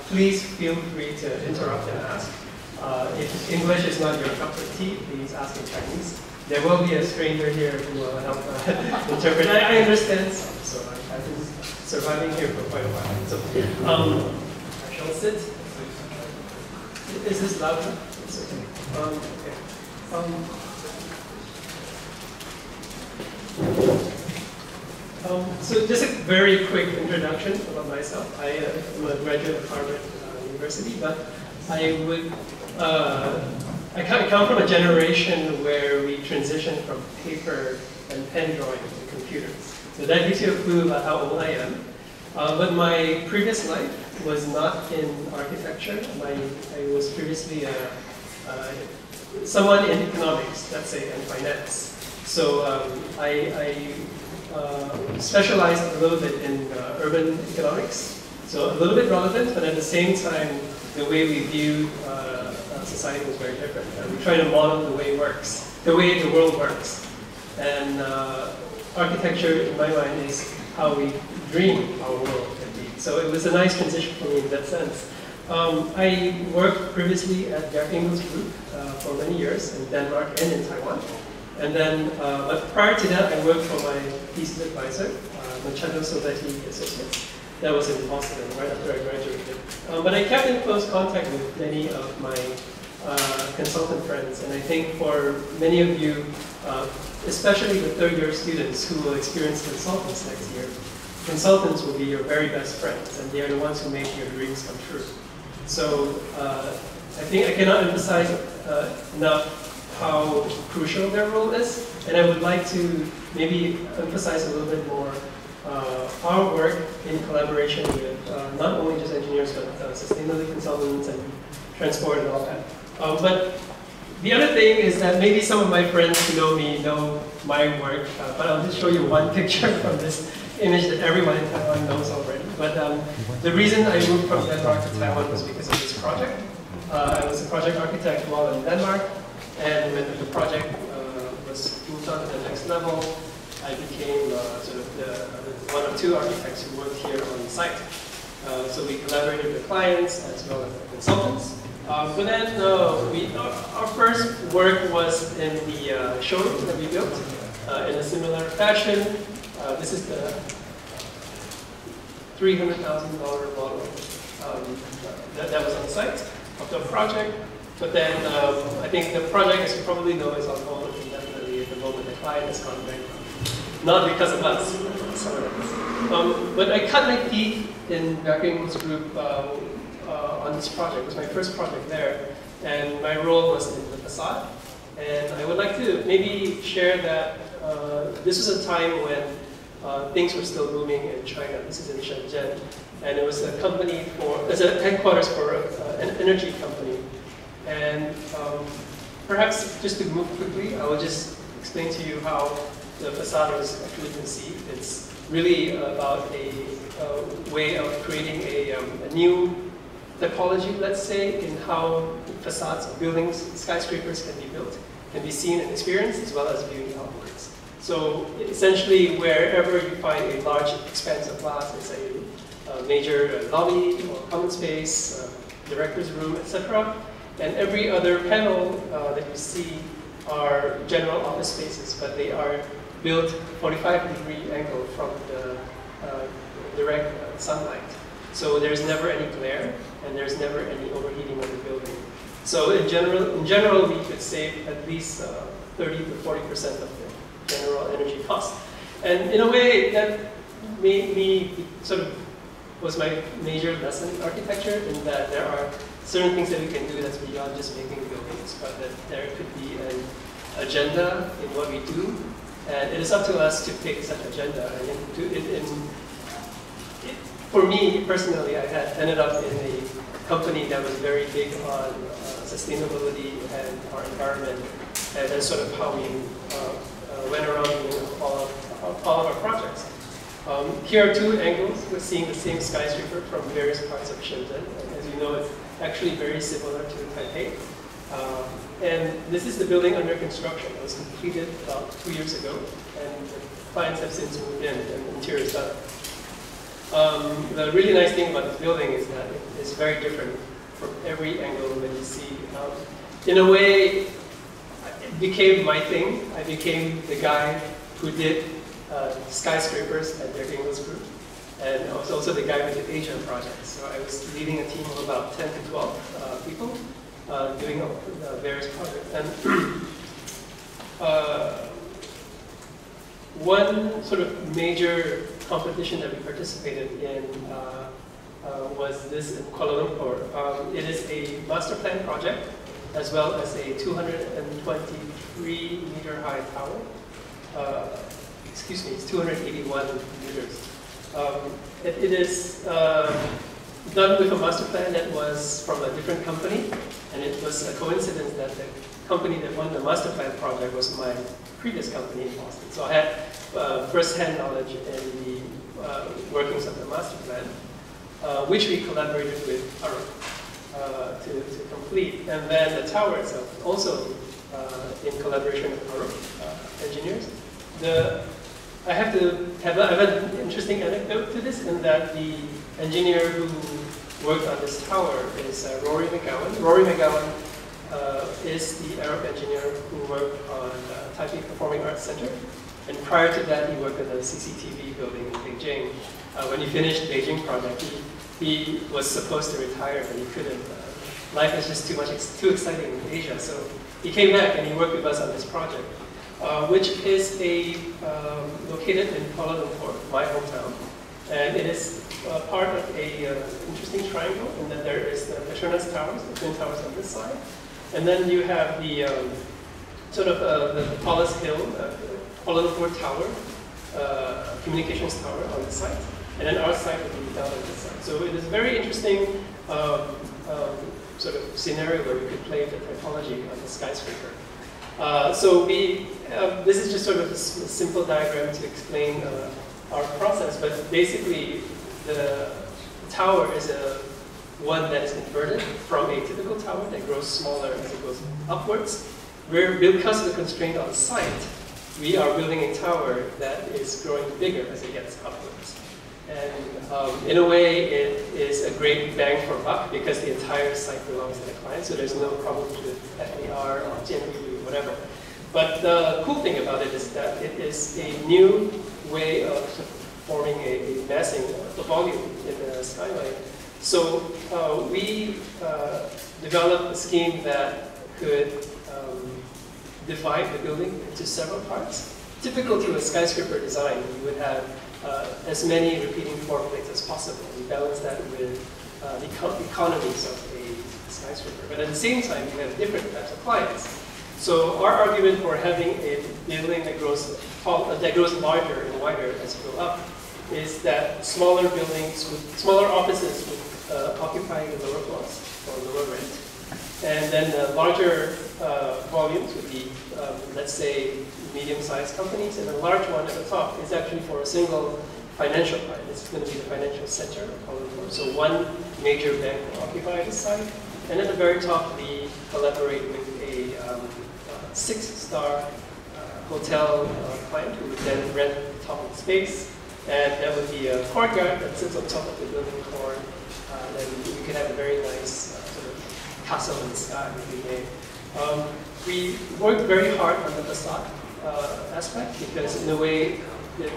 please feel free to interrupt and ask. If English is not your cup of tea, please ask in Chinese. There will be a stranger here who will help interpret. I understand some, so I've been surviving here for quite a while. So, I shall sit. Is this loud enough? It's okay. So just a very quick introduction about myself. I am a graduate of Harvard University, but I come from a generation where we transitioned from paper and pen drawing to computers. So that gives you a clue about how old I am. But my previous life was not in architecture. I was previously someone in economics, let's say, and finance. So I specialized a little bit in urban economics. So a little bit relevant, but at the same time, the way we view society was very different. We try to model the way it works, the way the world works. And architecture, in my mind, is how we dream our world can be. So it was a nice transition for me in that sense. I worked previously at Bjarke Ingels Group for many years in Denmark and in Taiwan. And then, but prior to that, I worked for my thesis advisor, Manchado Silvetti Associates. That was in Boston right after I graduated. But I kept in close contact with many of my consultant friends. And I think for many of you, especially the third-year students who will experience consultants next year, consultants will be your very best friends, and they are the ones who make your dreams come true. So I think I cannot emphasize enough how crucial their role is, and I would like to maybe emphasize a little bit more our work in collaboration with not only just engineers, but sustainability consultants and transport and all that. But the other thing is that maybe some of my friends who know me know my work, but I'll just show you one picture from this image that everyone in Taiwan knows already. But the reason I moved from Denmark to Taiwan was because of this project. I was a project architect while in Denmark, and when the project was moved on to the next level, I became sort of one of two architects who worked here on site. So we collaborated with clients as well as the consultants. But then our first work was in the showroom that we built in a similar fashion. This is the $300,000 model that was on site of the project. But then I think the project, as you probably know, is on hold indefinitely at the moment. The client has gone bankrupt. Not because of us, but I cut my teeth in Bjarke Ingels Group on this project. It was my first project there, and my role was in the facade. And I would like to maybe share that this was a time when things were still booming in China. This is in Shenzhen, and it was a company it's a headquarters for an energy company. And perhaps just to move quickly, I will just explain to you how the facade was actually conceived. It's really about a way of creating a new typology, let's say, in how facades of buildings, skyscrapers can be built, can be seen and experienced, as well as viewing outwards. So essentially, wherever you find a large expanse of glass, let's say a major lobby or common space, director's room, etc., and every other panel that you see are general office spaces, but they are built 45-degree angle from the direct sunlight. So there's never any glare, and there's never any overheating of the building. So in general, we could save at least 30 to 40% of the general energy cost. And in a way, that made me sort of was my major lesson in architecture, in that there are certain things that we can do that's beyond just making buildings, but that there could be an agenda in what we do, and it is up to us to pick such agenda. And for me personally, I had ended up in a company that was very big on sustainability and our environment, and that's sort of how we went around doing all of our projects. Here are two angles. We're seeing the same skyscraper from various parts of Shenzhen. And as you know, it's actually very similar to Taipei. And this is the building under construction. It was completed about 2 years ago, and the clients have since moved in and the interior is done. The really nice thing about this building is that it is very different from every angle that you see. In a way, it became my thing. I became the guy who did skyscrapers at Derek Ingalls Group. And I was also the guy who did Asia projects. So I was leading a team of about 10 to 12 people doing various projects. And one sort of major competition that we participated in was this in Kuala Lumpur. It is a master plan project as well as a 223 meter high tower. Excuse me, it's 281 meters. It is done with a master plan that was from a different company, and it was a coincidence that the company that won the master plan project was my previous company in Boston. So I had first-hand knowledge in the workings of the master plan, which we collaborated with Arup to complete. And then the tower itself, also in collaboration with Arup engineers. I have an interesting anecdote to this, in that the engineer who worked on this tower is Rory McGowan. Rory McGowan is the Arup engineer who worked on Taipei Performing Arts Center. And prior to that, he worked at the CCTV building in Beijing. When he finished the Beijing project, he was supposed to retire, but he couldn't. Life is just too exciting in Asia. So he came back and he worked with us on this project, which is located in Kuala Lumpur, my hometown. And it is part of a interesting triangle in that there is the Petronas Towers, the Twin Towers on this side. And then you have the the tallest hill, Kuala Lumpur Tower, communications tower on this side. And then our side would be down on this side. So it is a very interesting sort of scenario where we could play the typology of the skyscraper. This is just sort of a simple diagram to explain our process, but basically the tower is one that is inverted from a typical tower that grows smaller as it goes upwards. Because of the constraint on site, we are building a tower that is growing bigger as it gets upwards. And in a way, it is a great bang for buck because the entire site belongs to the client, so there's no problems with FAR or GNV, whatever. But the cool thing about it is that it is a new way of forming a massing of the volume in the skyline. So we developed a scheme that could divide the building into several parts. Typical to a skyscraper design, you would have as many repeating floor plates as possible. We balance that with the economies of a skyscraper. But at the same time, you have different types of clients. So our argument for having a building that grows larger and wider as you go up is that smaller offices would occupy the lower floors or lower rent. And then the larger volumes would be, let's say, medium-sized companies, and the large one at the top is actually for a single financial client. It's going to be the financial center of Kuala Lumpur. So one major bank will occupy this site, and at the very top we collaborate with a 6-star hotel client who would then rent the top of the space, and that would be a courtyard that sits on top of the building core. Then we could have a very nice sort of castle in the sky every day. We worked very hard on the facade aspect because, in a way,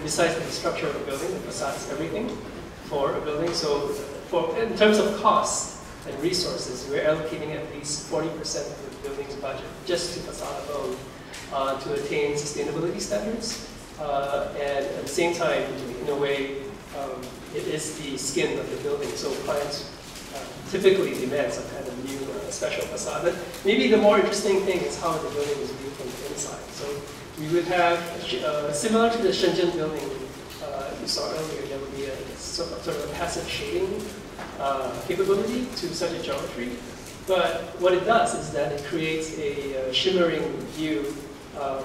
besides the structure of a building, the facade is everything for a building. So, in terms of costs and resources, we're allocating at least 40% of the building's budget just to facade alone to attain sustainability standards. And at the same time, in a way, it is the skin of the building. So clients typically demand some kind of new special facade. But maybe the more interesting thing is how the building is viewed from the inside. So we would have, similar to the Shenzhen building you saw earlier, there would be a sort of a passive shading capability to such a geometry. But what it does is that it creates a shimmering view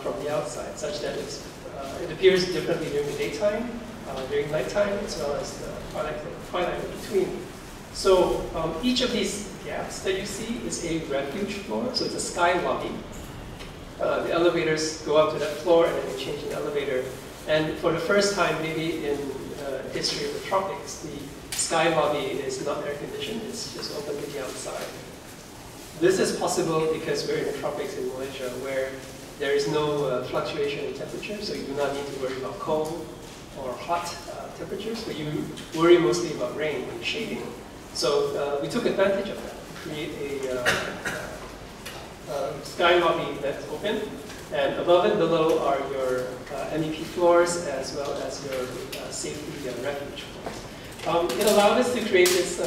from the outside, such that it appears differently during the daytime, during nighttime, as well as the twilight in between. So each of these gaps that you see is a refuge floor, so it's a sky lobby. The elevators go up to that floor and then they change the elevator. And for the first time, maybe in history of the tropics, the sky lobby is not air conditioned, it's just open to the outside. This is possible because we're in the tropics in Malaysia, where there is no fluctuation in temperature, so you do not need to worry about cold or hot temperatures, but you worry mostly about rain and shading. So we took advantage of that to create a sky lobby that's open, and above and below are your MEP floors as well as your safety refuge floors. It allowed us to create this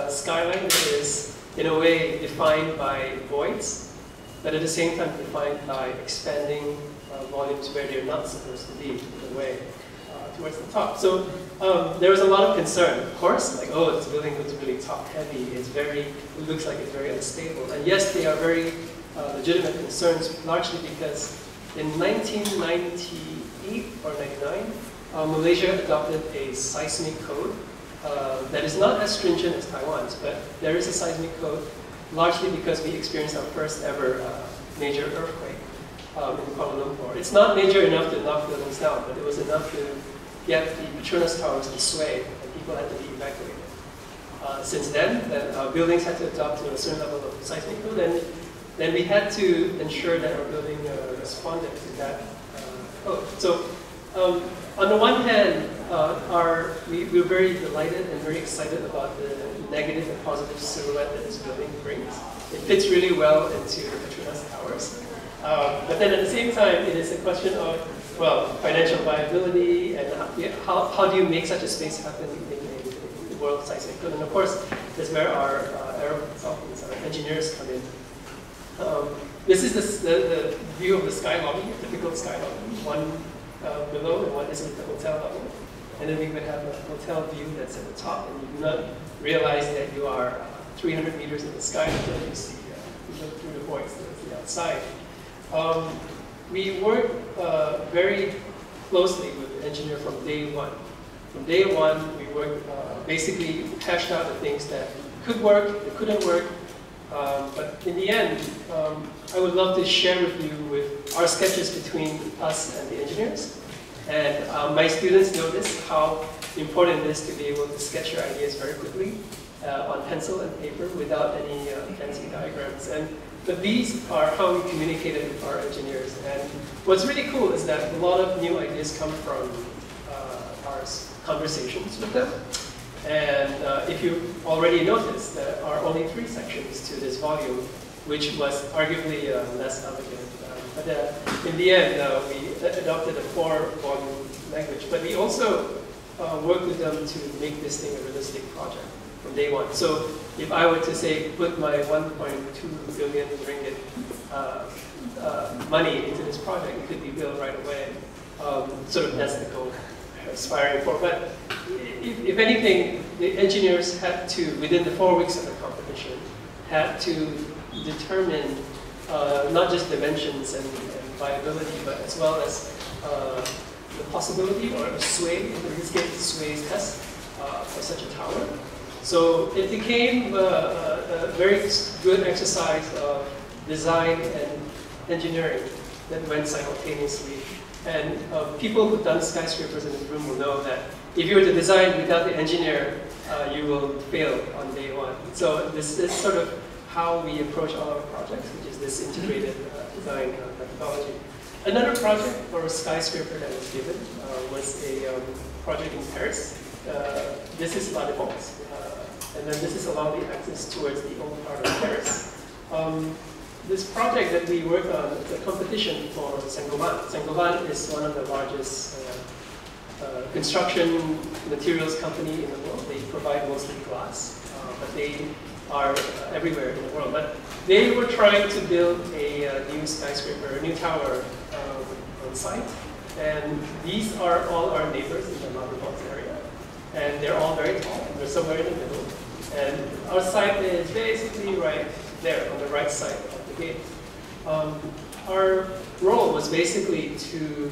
skyline that is, in a way, defined by voids, but at the same time defined by expanding volumes where they're not supposed to be, in a way, towards the top. So there was a lot of concern, of course, like, oh, this building looks really top-heavy, it looks like it's very unstable. And yes, they are very legitimate concerns, largely because in 1998 or 99, Malaysia adopted a seismic code that is not as stringent as Taiwan's, but there is a seismic code, largely because we experienced our first ever major earthquake in Kuala Lumpur. It's not major enough to knock buildings down, but it was enough to get the Petronas towers to sway, and people had to be evacuated. Since then, buildings had to adopt to a certain level of seismic code, and then we had to ensure that our building responded to that code. So, on the one hand, we were very delighted and very excited about the negative and positive silhouette that this building brings. It fits really well into the Petronas towers. But then at the same time, it is a question of, well, financial viability and how do you make such a space happen in the world seismic code. And of course, that's where our aero consultants, our engineers come in. This is the view of the sky lobby, a typical sky lobby. One below and one is at the hotel level. And then we would have a hotel view that's at the top, and you do not realize that you are 300 meters in the sky until you see you look through the voids towards the outside. We work very closely with the engineer from day one. From day one, we worked, basically hashed out the things that could work, that couldn't work. But in the end, I would love to share with you with our sketches between us and the engineers. And my students notice how important it is to be able to sketch your ideas very quickly on pencil and paper without any fancy diagrams. But these are how we communicated with our engineers. And what's really cool is that a lot of new ideas come from our conversations with them. And if you've already noticed, there are only 3 sections to this volume, which was arguably less elegant. But in the end, we adopted a 4-volume language. But we also worked with them to make this thing a realistic project from day one. So if I were to say, put my 1.2 billion ringgit money into this project, it could be built right away. Sort of that's the goal we're aspiring for. But if anything, the engineers had to, within the 4 weeks of the competition, had to determine not just dimensions and viability, but as well as the possibility or a sway, in this case, the sway test for such a tower. So it became a very good exercise of design and engineering that went simultaneously. And people who've done skyscrapers in this room will know that if you were to design without the engineer, you will fail on day one. So this is sort of how we approach all our projects, which is this integrated design methodology. Another project for a skyscraper that was given was a project in Paris. This is La Défense, and then this is along the axis towards the old part of Paris. This project that we worked on is a competition for Saint-Gobain. Saint-Gobain is one of the largest construction materials company in the world. They provide mostly glass, but they are everywhere in the world. But they were trying to build a new skyscraper, a new tower on site. And these are all our neighbors in the La Défense area. And they're all very tall, and they're somewhere in the middle. And our site is basically right there on the right side of the gate. Our role was basically to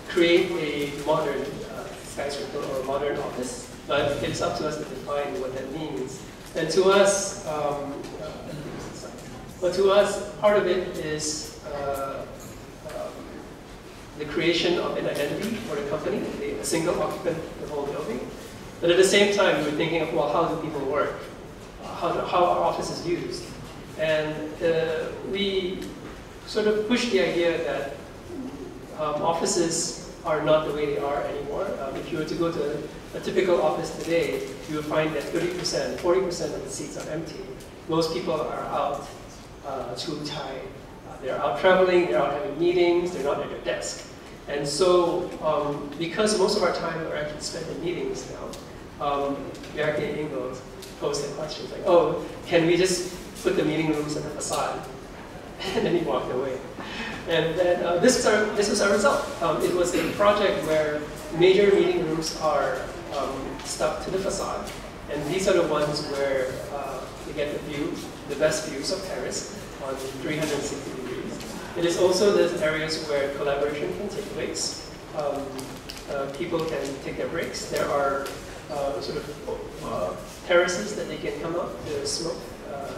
create a modern skyscraper or a modern office, but it's up to us to define what that means. And to us, part of it is the creation of an identity for the company. The a single occupant the whole building. But at the same time, we were thinking of, well, how do people work? How are offices used? And we sort of pushed the idea that offices are not the way they are anymore. If you were to go to a typical office today, you will find that 30%, 40% of the seats are empty. Most people are out they're out traveling, they're out having meetings, they're not at their desk. And so, because most of our time are actually spent in meetings now, Bjarke Ingels posed the questions like, oh, can we just put the meeting rooms on the facade? And then he walked away. And then this was our result. It was a project where major meeting rooms are stuck to the facade. And these are the ones where you get the best views of Paris on 360 degrees. It is also the areas where collaboration can take place. People can take their breaks. There are sort of terraces that they can come up to smoke,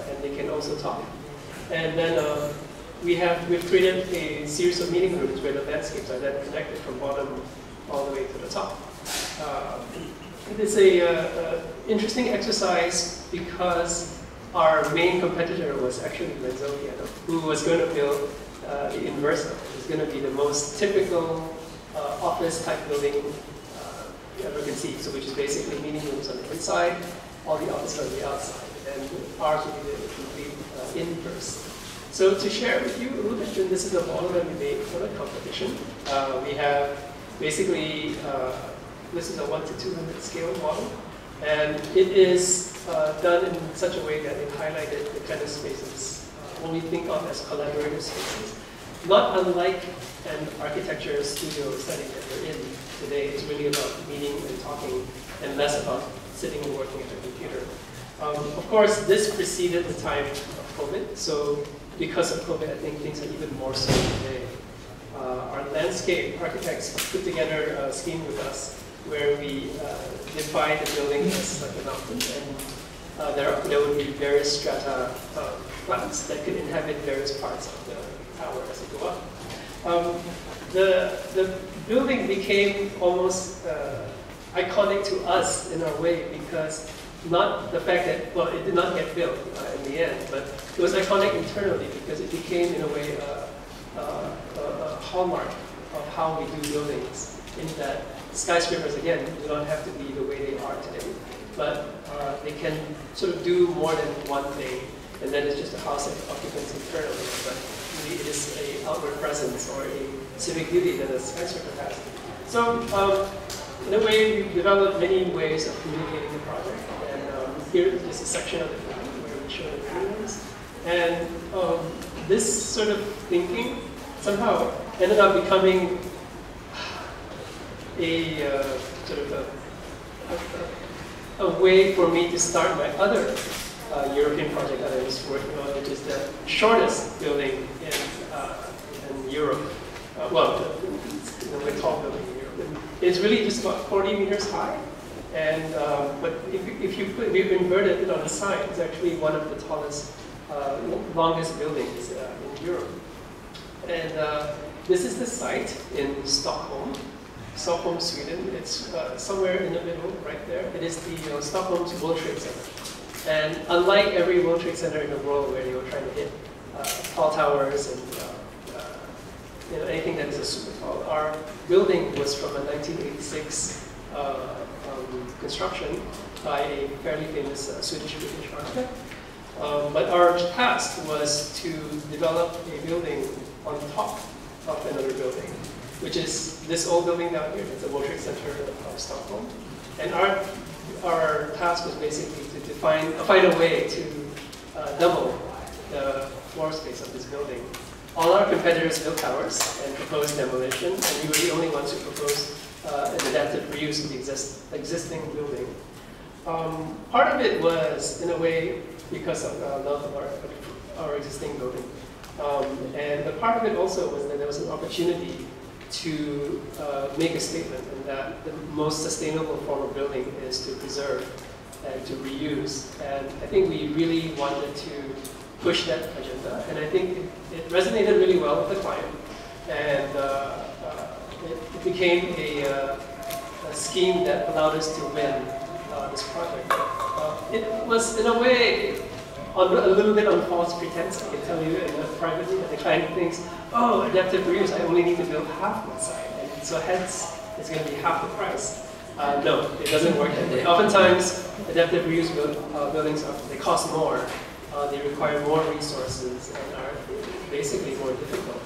and they can also talk. And then we've created a series of meeting rooms where the landscapes are then connected from bottom all the way to the top. It is a interesting exercise because our main competitor was actually Lenzogia, who was going to build the Inversa. It was going to be the most typical office type building you ever conceived, so which is basically meeting rooms on the inside, all the office on the outside, and ours will be the complete inverse. So to share with you a little bit, this is a model that we made for the competition. We have basically, this is a 1 to 200 scale model, and it is done in such a way that it highlighted the kind of spaces what we think of as collaborative spaces. Not unlike an architecture studio setting that we're in today. It's really about meeting and talking and less about sitting and working at the computer. Of course, this preceded the time of COVID, so because of COVID, I think things are even more so today. Our landscape architects put together a scheme with us where we define the building as like a mountain, and there would be various strata plants that could inhabit various parts of the tower as it go up. The building became almost iconic to us in our way because not the fact that, well, it did not get built in the end, but it was iconic internally because it became, in a way, a hallmark of how we do buildings, in that skyscrapers, again, do not have to be the way they are today, but they can sort of do more than one thing, and then it's just a house of occupants internally, but really it is an outward presence or a civic duty that a skyscraper has. So, in a way, we've developed many ways of communicating the project. Here is just a section of the film where we show the feelings. And this sort of thinking somehow ended up becoming a sort of a way for me to start my other European project that I was working on, which is the shortest building in Europe. Well, the tall building in Europe. It's really just about 40 meters high. And but we've inverted it on the side. It's actually one of the tallest, longest buildings in Europe. And this is the site in Stockholm, Sweden. It's somewhere in the middle, right there. It is the Stockholm's World Trade Center. And unlike every World Trade Center in the world where they were trying to hit tall towers and anything that is a super tall, our building was from a 1986. Construction by a fairly famous Swedish-British architect. But our task was to develop a building on top of another building, which is this old building down here. It's the World Trade Center of Stockholm. And our task was basically to find a way to double the floor space of this building. All our competitors built towers and proposed demolition, and we were the only ones who proposed an adaptive reuse of the existing building. Part of it was, in a way, because of love of our existing building. And the part of it also was that there was an opportunity to make a statement, and that the most sustainable form of building is to preserve and to reuse. And I think we really wanted to push that agenda, and I think it resonated really well with the client. And it became scheme that allowed us to win this project. It was, in a way, a little bit on false pretense, I can tell you, privately, that the client thinks, oh, adaptive reuse, I only need to build half my site, and so hence, it's going to be half the price. No, it doesn't work that way. Oftentimes, adaptive reuse buildings, they cost more, they require more resources, and are basically more difficult.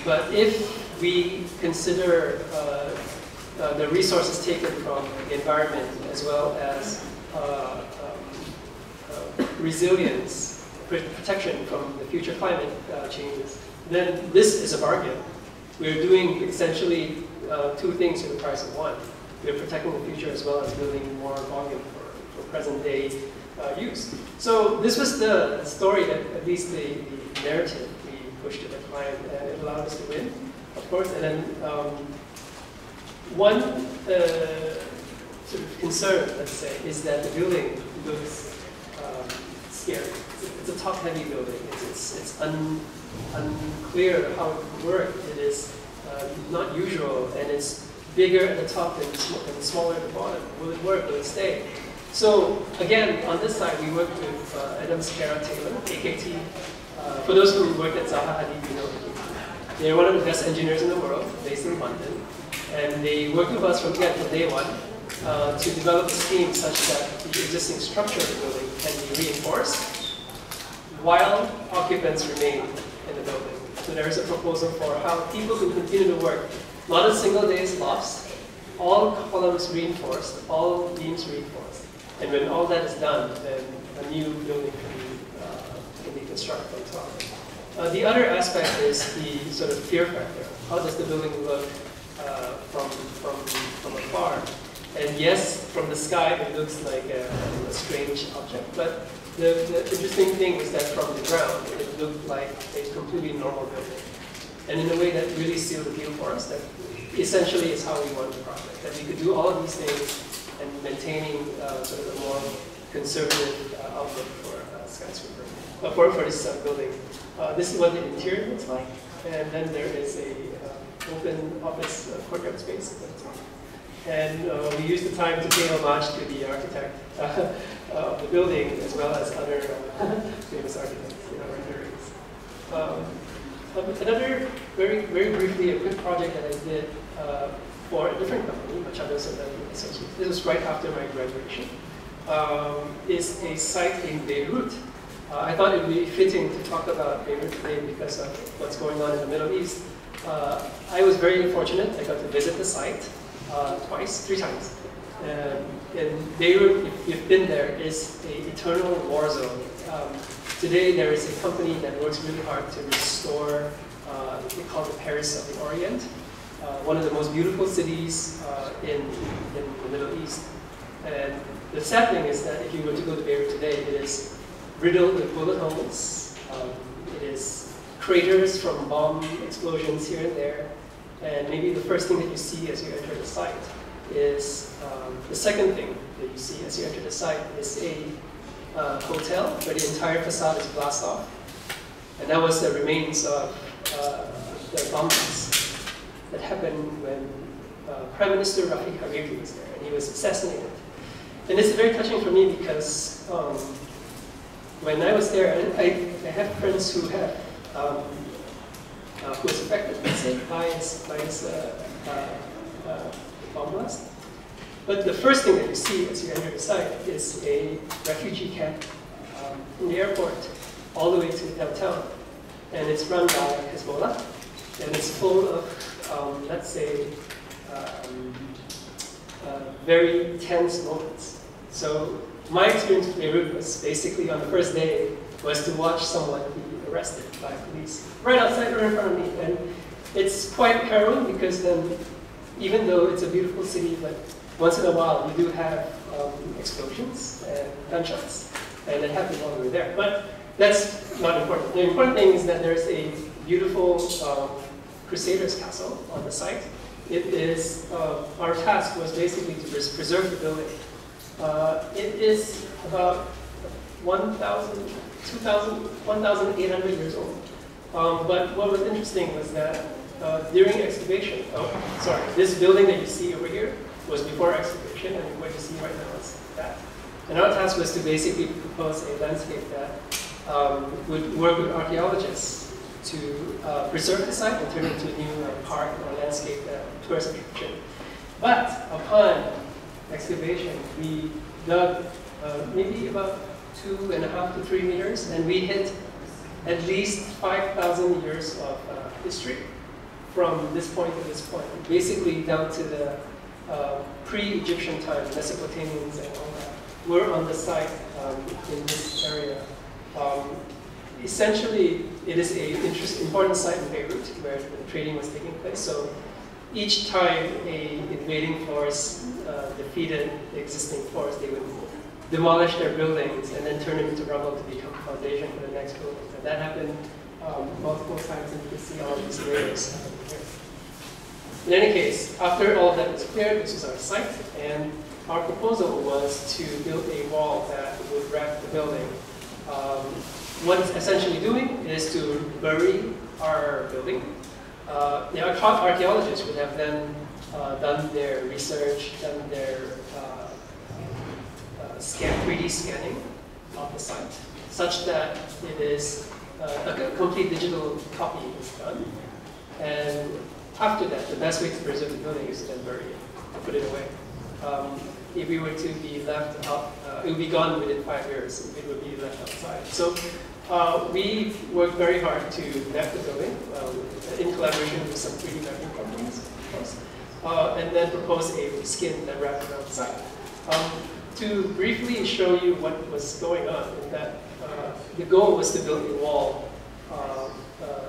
But if we consider the resources taken from the environment as well as resilience, protection from the future climate changes, then this is a bargain. We're doing essentially two things for the price of one. We're protecting the future as well as building more volume for present day use. So this was the story that, at least the narrative we pushed to the client, and it allowed us to win, of course. And then one sort of concern, let's say, is that the building looks scary. It's a top-heavy building. It's unclear how it would work. It is not usual, and it's bigger at the top and smaller at the bottom. Will it work? Will it stay? So again, on this side, we worked with Adams Kara Taylor, AKT. For those who worked at Zaha Hadid, you know AKT. They're one of the best engineers in the world, based in London. And they worked with us from day one to develop a scheme such that the existing structure of the building can be reinforced while occupants remain in the building. So there is a proposal for how people can continue to work. Not a single day is lost. All columns reinforced, all beams reinforced. And when all that is done, then a new building can be constructed on top. The other aspect is the sort of fear factor. How does the building look from afar? And yes, from the sky, it looks like a strange object. But the interesting thing is that from the ground, it looked like a completely normal building. And in a way that really sealed the deal for us, that essentially is how we won the project. That we could do all of these things and maintaining sort of a more conservative outlook for skyscraper, for this building. This is what the interior looks like. And then there is a open office courtyard space at the top. And we used the time to pay homage to the architect of the building, as well as other famous architects in our renderings. Another, very briefly, a quick project that I did for a different company, Machado Santana Associates. This was right after my graduation. Is a site in Beirut. I thought it would be fitting to talk about Beirut today because of what's going on in the Middle East. I was very fortunate. I got to visit the site three times. In Beirut, if you've been there, is an eternal war zone. Today, there is a company that works really hard to restore what they call the Paris of the Orient, one of the most beautiful cities in the Middle East. And the sad thing is that if you were to go to Beirut today, it is riddled with bullet holes. It is craters from bomb explosions here and there. And maybe the first thing that you see as you enter the site is, the second thing that you see as you enter the site is a hotel where the entire facade is blasted off. And that was the remains of the bomb blasts that happened when Prime Minister Rafiq Hariri was there, and he was assassinated. And it's very touching for me because when I was there, I have friends who have who was affected, let's say, by his bomb blast. But the first thing that you see as you enter the site is a refugee camp from the airport all the way to downtown. And it's run by Hezbollah, and it's full of, let's say, very tense moments. So my experience with Beirut was basically on the first day was to watch someone be arrested by police right outside, right in front of me. And it's quite harrowing because then, even though it's a beautiful city, but once in a while you do have explosions and gunshots, and it happened while we were there. But that's not important. The important thing is that there's a beautiful Crusaders castle on the site. It is, our task was basically to preserve the building. It is about 1,800 years old. But what was interesting was that during excavation, this building that you see over here was before excavation, and what you see right now is that. And our task was to basically propose a landscape that would work with archaeologists to preserve the site and turn it into a new park or landscape tourist attraction. But upon excavation, we dug maybe about 2.5 to 3 meters, and we hit at least 5,000 years of history from this point to this point, basically down to the pre-Egyptian time, Mesopotamians and all that were on the site in this area. Essentially, it is an important site in Beirut where the trading was taking place. So each time an invading force defeated the existing force, they would demolish their buildings and then turn them into rubble to become foundation for the next building. And that happened multiple times, and you can see all these layers here. In any case, after all of that was cleared, this is our site, and our proposal was to build a wall that would wrap the building. What it's essentially doing is to bury our building. The archaeologists would have then done their research, done their 3D scanning of the site, such that it is a complete digital copy is done. And after that, the best way to preserve the building is to then bury it, put it away. If we were to be left out, it would be gone within 5 years. It would be left outside. So we worked very hard to map the building in collaboration with some 3D mapping companies, of course, and then propose a skin that wrapped around the site. To briefly show you what was going on, is that the goal was to build a wall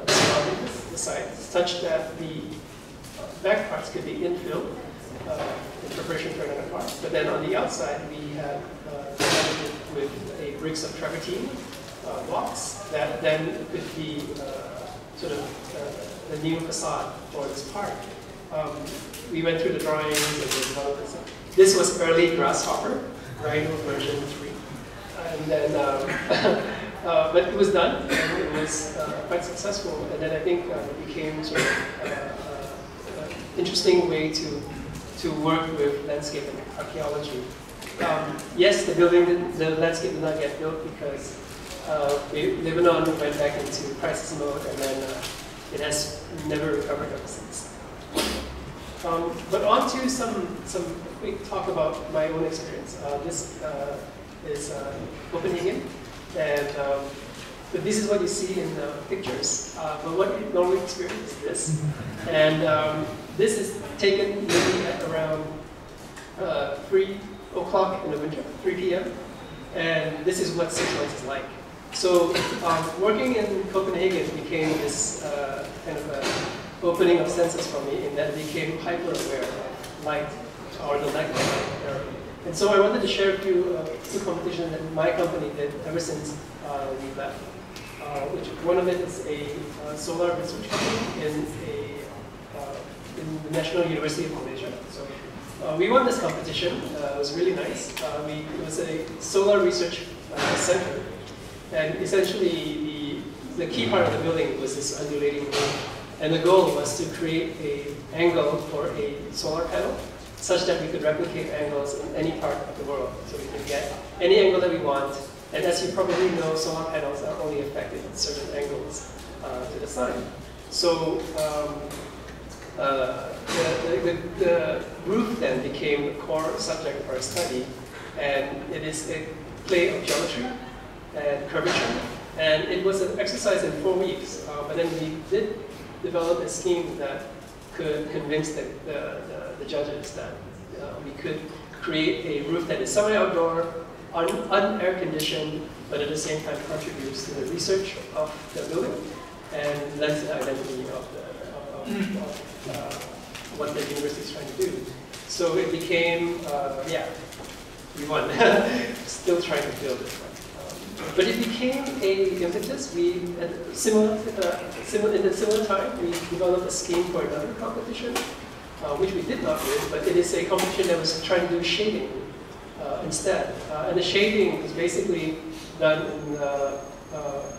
surrounding the site, such that the back parts could be infilled in preparation for another part. But then on the outside, we had with a bricks of travertine blocks that then could be sort of the new facade for this park. We went through the drawings and the development stuff. This was early Grasshopper, Rhino version 3. And then, but it was done, and it was quite successful. And then I think it became sort of an interesting way to work with landscape and archaeology. Yes, the landscape did not get built because Lebanon went back into crisis mode, and then it has never recovered ever since. But on to some quick talk about my own experience. This is Copenhagen, and but this is what you see in the pictures. But what you normally experience is this, and this is taken maybe at around 3 o'clock in the winter, 3 p.m. And this is what 6 months is like. So working in Copenhagen became this kind of opening of senses for me, in that I became hyper-aware of light, or the lack of light. And so I wanted to share with you two competitions that my company did ever since we left. One of it is a solar research company in the National University of Malaysia. So we won this competition. It was really nice. It was a solar research center, and essentially the key part of the building was this undulating roof. And the goal was to create an angle for a solar panel, such that we could replicate angles in any part of the world. So we could get any angle that we want. And as you probably know, solar panels are only effective at certain angles to the sun. So the roof then became the core subject of our study. And it is a play of geometry and curvature. And it was an exercise in 4 weeks. But then we did develop a scheme that could convince the judges that we could create a roof that is semi-outdoor, un-air conditioned, but at the same time contributes to the research of the building and lends to the identity of what the university is trying to do. So it became, we won. Still trying to build it. But it became a impetus. We, in a similar time, we developed a scheme for another competition, which we did not win, but it is a competition that was trying to do shading instead. And the shading is basically done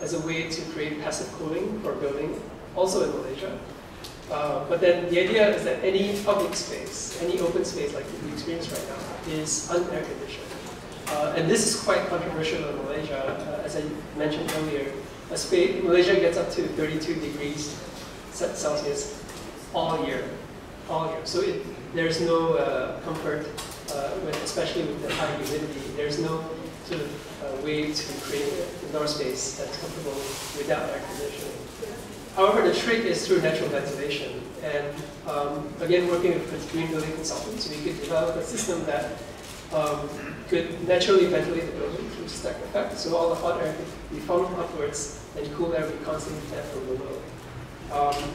as a way to create passive cooling for a building, also in Malaysia. But then the idea is that any public space, any open space like we experience right now, is un-air conditioned. And this is quite controversial in Malaysia. As I mentioned earlier, Malaysia gets up to 32 degrees Celsius all year. So there's no comfort, especially with the high humidity. There's no sort of way to create an indoor space that's comfortable without air conditioning. However, the trick is through natural ventilation. And again, working with green building consultants, we could develop a system that could naturally ventilate the building through stack effect. So all the hot air could be funneled upwards and cool air would be constantly fed from below.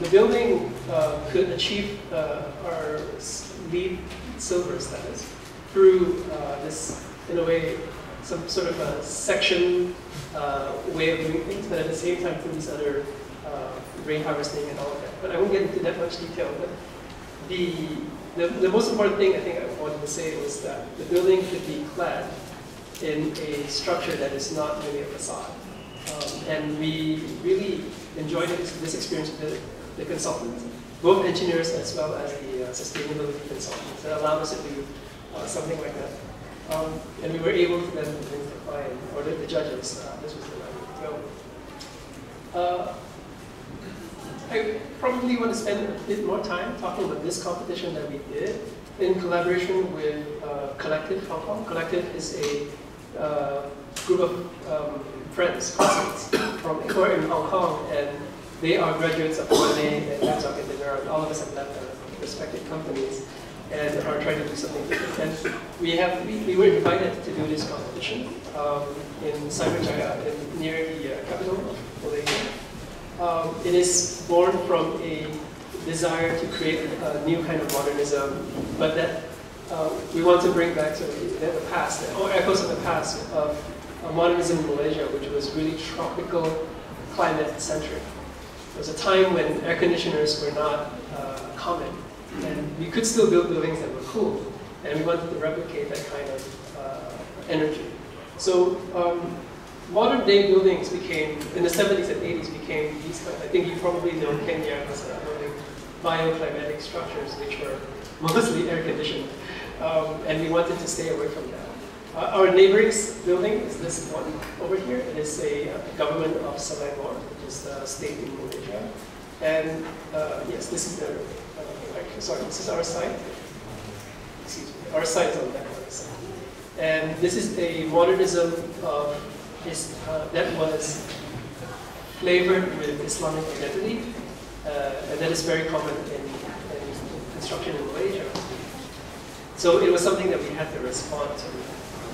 The building could achieve our LEED Silver status through this, in a way, some sort of a section way of doing things, but at the same time through these other rain harvesting and all of that. But I won't get into that much detail. But the most important thing I think I wanted to say was that the building could be clad in a structure that is not really a facade. And we really enjoyed this experience with the consultants, both engineers as well as the sustainability consultants, that allowed us to do something like that. And we were able to then convince the client, or the judges, this was the right way to go. I probably want to spend a bit more time talking about this competition that we did in collaboration with Collective Hong Kong. Collective is a group of friends, classmates who are in Hong Kong, and they are graduates of Huané and Lamsoc and Demeron. All of us have left our respective companies and are trying to do something different. And we were invited to do this competition in Cyberjaya, near the capital of Malaysia. It is born from a desire to create a new kind of modernism, but that we want to bring back to the past, or echoes of the past of modernism in Malaysia, which was really tropical, climate-centric. There was a time when air conditioners were not common, and we could still build buildings that were cool, and we wanted to replicate that kind of energy. So modern day buildings became, in the 70s and 80s, became these, I think you probably know Kenya was building bioclimatic structures, which were mostly air conditioned, and we wanted to stay away from that. Our neighboring building is this one over here. It is a government of Selangor, which is a state in Malaysia. And yes, this is the, sorry, this is our site. Excuse me, our site is on that one side. And this is a modernism of that was flavored with Islamic identity, and that is very common in construction in Malaysia. So it was something that we had to respond to.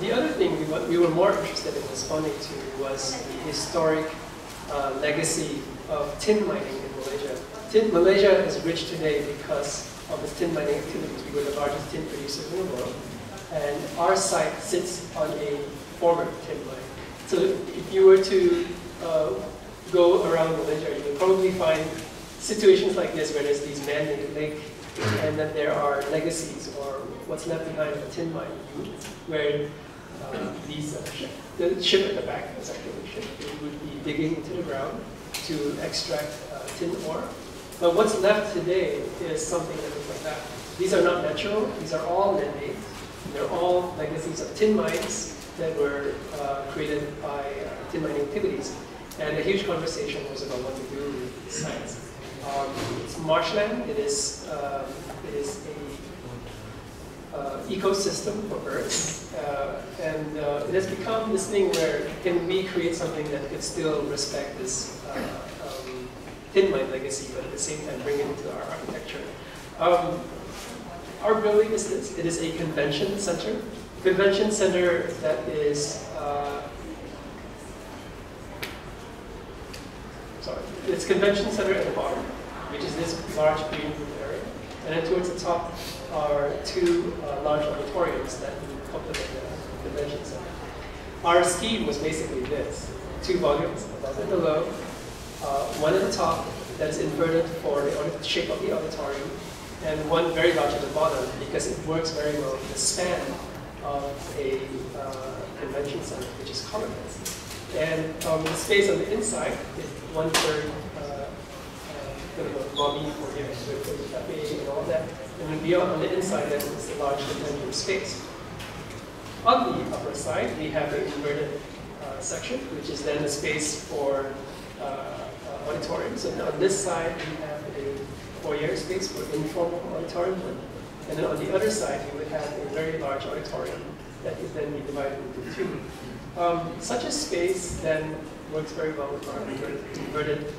The other thing we were more interested in responding to was the historic legacy of tin mining in Malaysia. Malaysia is rich today because of its tin mining activities. We were the largest tin producer in the world, and our site sits on a former tin mine. So if you were to go around Malaysia, you would probably find situations like this where there's these man-made lake, and then there are legacies or what's left behind of a tin mine, where the ship at the back is actually a ship. It would be digging into the ground to extract tin ore. But what's left today is something that looks like that. These are not natural. These are all man-made. They're all legacies of tin mines that were created by tin mining activities. And a huge conversation was about what to do with these sites. It's marshland. It is a ecosystem for birds, and it has become this thing where can we create something that could still respect this tin mine legacy, but at the same time bring it into our architecture. Our building is this. It is a convention center. Convention center that is it's convention center at the bottom, which is this large green room area, and then towards the top are two large auditoriums that complement the convention center. Our scheme was basically this: 2 volumes, above and below, one at the top that is inverted for the shape of the auditorium, and one very large at the bottom because it works very well with the span of a convention center, which is colorless. And the space on the inside is 1/3 kind of a lobby for here with the cafe and all that. And then beyond on the inside, then is the large convention space. On the upper side, we have an inverted section, which is then a space for auditoriums. And on this side, we have a foyer space for informal auditorium. And then on the other side, you would have a very large auditorium that could then be divided into two. Such a space then works very well with our inverted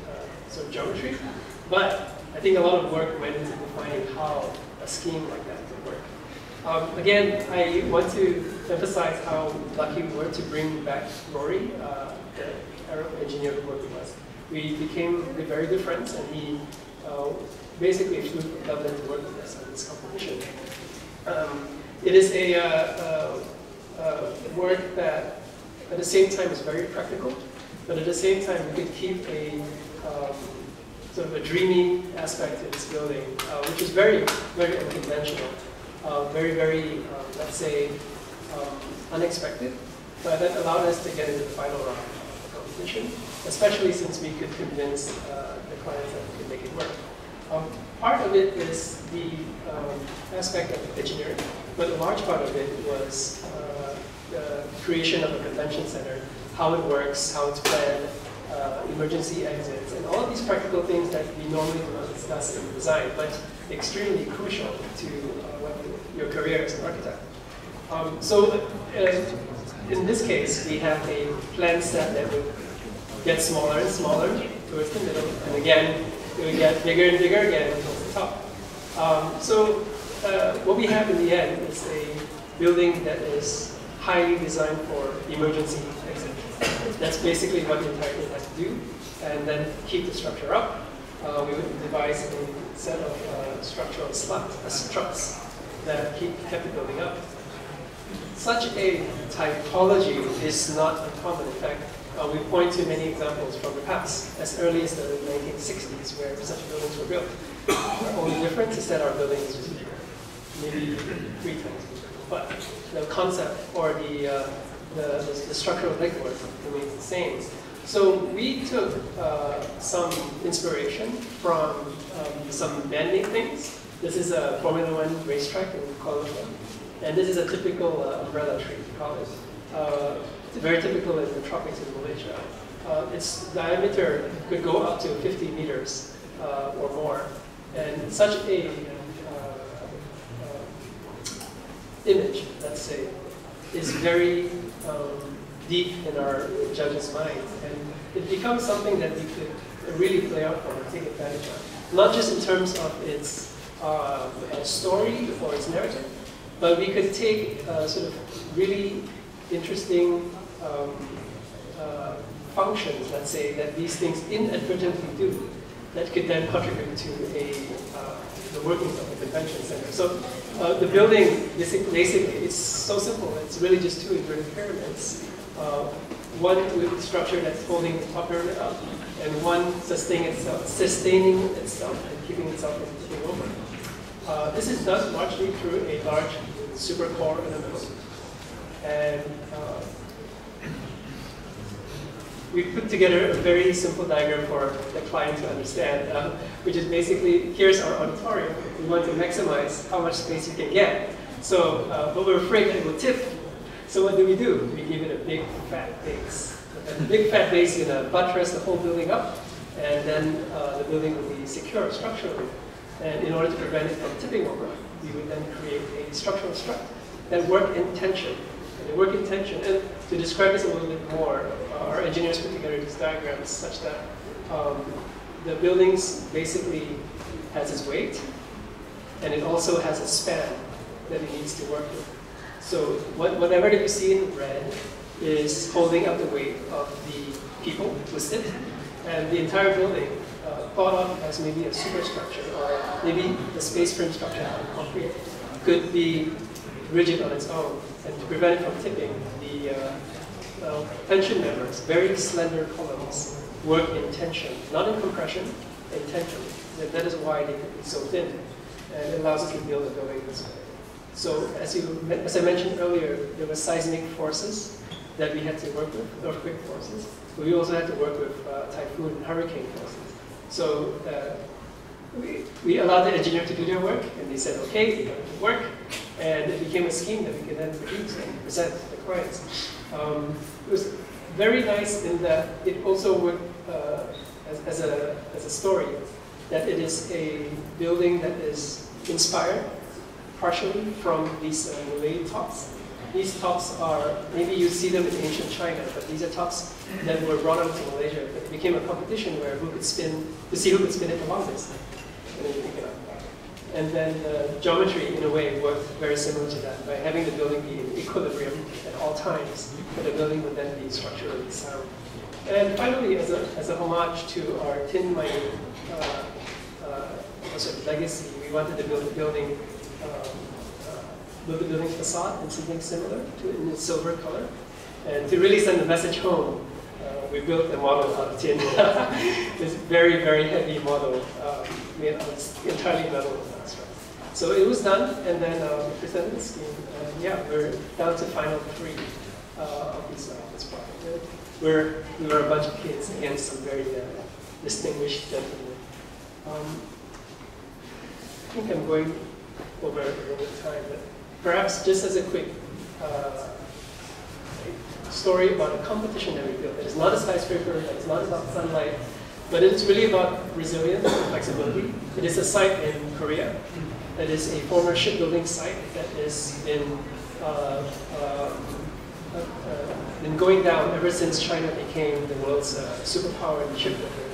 sort of geometry. But I think a lot of work went into defining how a scheme like that could work. Again, I want to emphasize how lucky we were to bring back Rory, the Arab engineer who worked with us. We became very good friends, and he basically flew from Dublin to work with us on this competition. It is a work that, at the same time, is very practical, but at the same time, we could keep a sort of a dreamy aspect to this building, which is very, very unconventional, very, let's say, unexpected, but that allowed us to get into the final round of the competition, especially since we could convince the clients that we could make it work. Part of it is the aspect of engineering, but a large part of it was the creation of a convention center, how it works, how it's planned, emergency exits, and all of these practical things that we normally do not discuss in design, but extremely crucial to your career as an architect. In this case, we have a plan set that would get smaller and smaller towards the middle, and again, it would get bigger and bigger again towards the top. What we have in the end is a building that is highly designed for emergency exit. That's basically what the entire thing has to do, and then keep the structure up. We would devise a set of structural struts that kept the building up. Such a typology is not uncommon. In fact, we point to many examples from the past, as early as the 1960s, where such buildings were built. The only difference is that our building is just bigger, maybe 3 times bigger. But the concept or the structural legwork remains the same. So we took some inspiration from some man-made things. This is a Formula One racetrack in Kuala Lumpur. And this is a typical umbrella tree, we call it. It's very typical in the tropics in Malaysia. Its diameter could go up to 50 meters or more. And such a image, let's say, is very deep in our judge's mind. And it becomes something that we could really play out for and take advantage of. Not just in terms of its story or its narrative, but we could take sort of really interesting functions, let's say, that these things inadvertently do, that could then contribute to the workings of the convention center. So the building, basically, it's so simple. It's really just 2 inverted pyramids. One with structure that's holding the top pyramid up, and one sustaining itself and keeping itself from tipping over. This is done largely through a large super core in the middle. And we put together a very simple diagram for the client to understand, which is basically, here's our auditorium. We want to maximize how much space you can get. So, but we're afraid that it will tip. So what do? We give it a big fat base. And the big fat base is going to buttress the whole building up, and then the building will be secure structurally. And in order to prevent it from tipping over, we would then create a structural strut that work in tension. And they work in tension. And to describe this a little bit more, our engineers put together these diagrams such that the buildings basically has its weight, and it also has a span that it needs to work with. So whatever that you see in red is holding up the weight of the people listed, and the entire building thought of as maybe a superstructure, or maybe the space frame structure out of concrete could be rigid on its own. And to prevent it from tipping, the tension members, very slender columns, work in tension, not in compression, in tension. That is why they could be so thin, and it allows us to build a building this way. So as I mentioned earlier, there were seismic forces that we had to work with, earthquake forces. But we also had to work with typhoon and hurricane forces. So we allowed the engineer to do their work, and they said, okay, you know, it work, and it became a scheme that we could then produce and present to the clients. It was very nice in that it also would, as a story, that it is a building that is inspired partially from these Malay tops. These tops are, maybe you see them in ancient China, but these are tops that were brought out to Malaysia. But it became a competition where who could spin, to see who could spin it the longest. And then you pick it up. And then the geometry, in a way, worked very similar to that, by having the building be in equilibrium at all times, but the building would then be structurally sound. And finally, as a homage to our tin mining sort of legacy, we wanted to build a building facade in something similar to in a silver color. And to really send the message home, we built a model out of tin. This very, very heavy model made out of entirely metal. So it was done, and then we presented the scheme. And yeah, we're down to final 3 of this project. We were a bunch of kids against some very distinguished gentlemen. I think I'm going over time, but perhaps just as a quick story about a competition that we built. It is not a skyscraper, it's not about sunlight, but it's really about resilience and flexibility. It is a site in Korea. It is a former shipbuilding site that is been going down ever since China became the world's superpower in shipbuilding.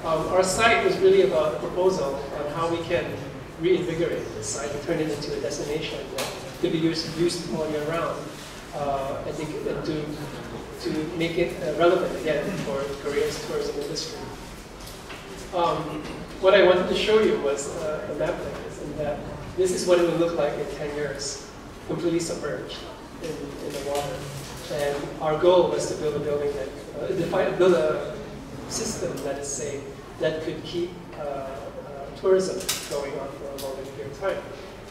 Our site was really about a proposal on how we can reinvigorate this site and turn it into a destination that could be used all year round. I think to make it relevant again for Korea's tourism industry. What I wanted to show you was a map like this, and that this is what it would look like in 10 years, completely submerged in the water. And our goal was to build a building that, build a system, let us say, that could keep tourism going on for a longer period of time.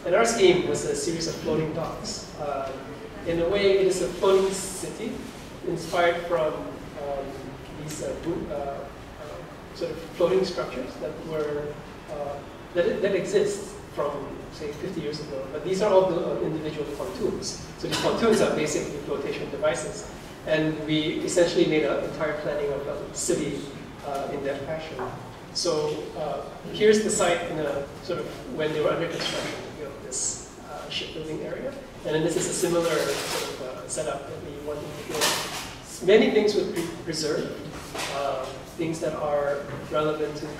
And our scheme was a series of floating docks. In a way, it is a floating city inspired from these sort of floating structures that were that exist from, say, 50 years ago. But these are all built on individual pontoons. So these pontoons are basically flotation devices. And we essentially made an entire planning of the city in that fashion. So here's the site in a sort of when they were under construction, this shipbuilding area. And then this is a similar sort of setup that we wanted to build. Many things would be preserved, things that are relevant to the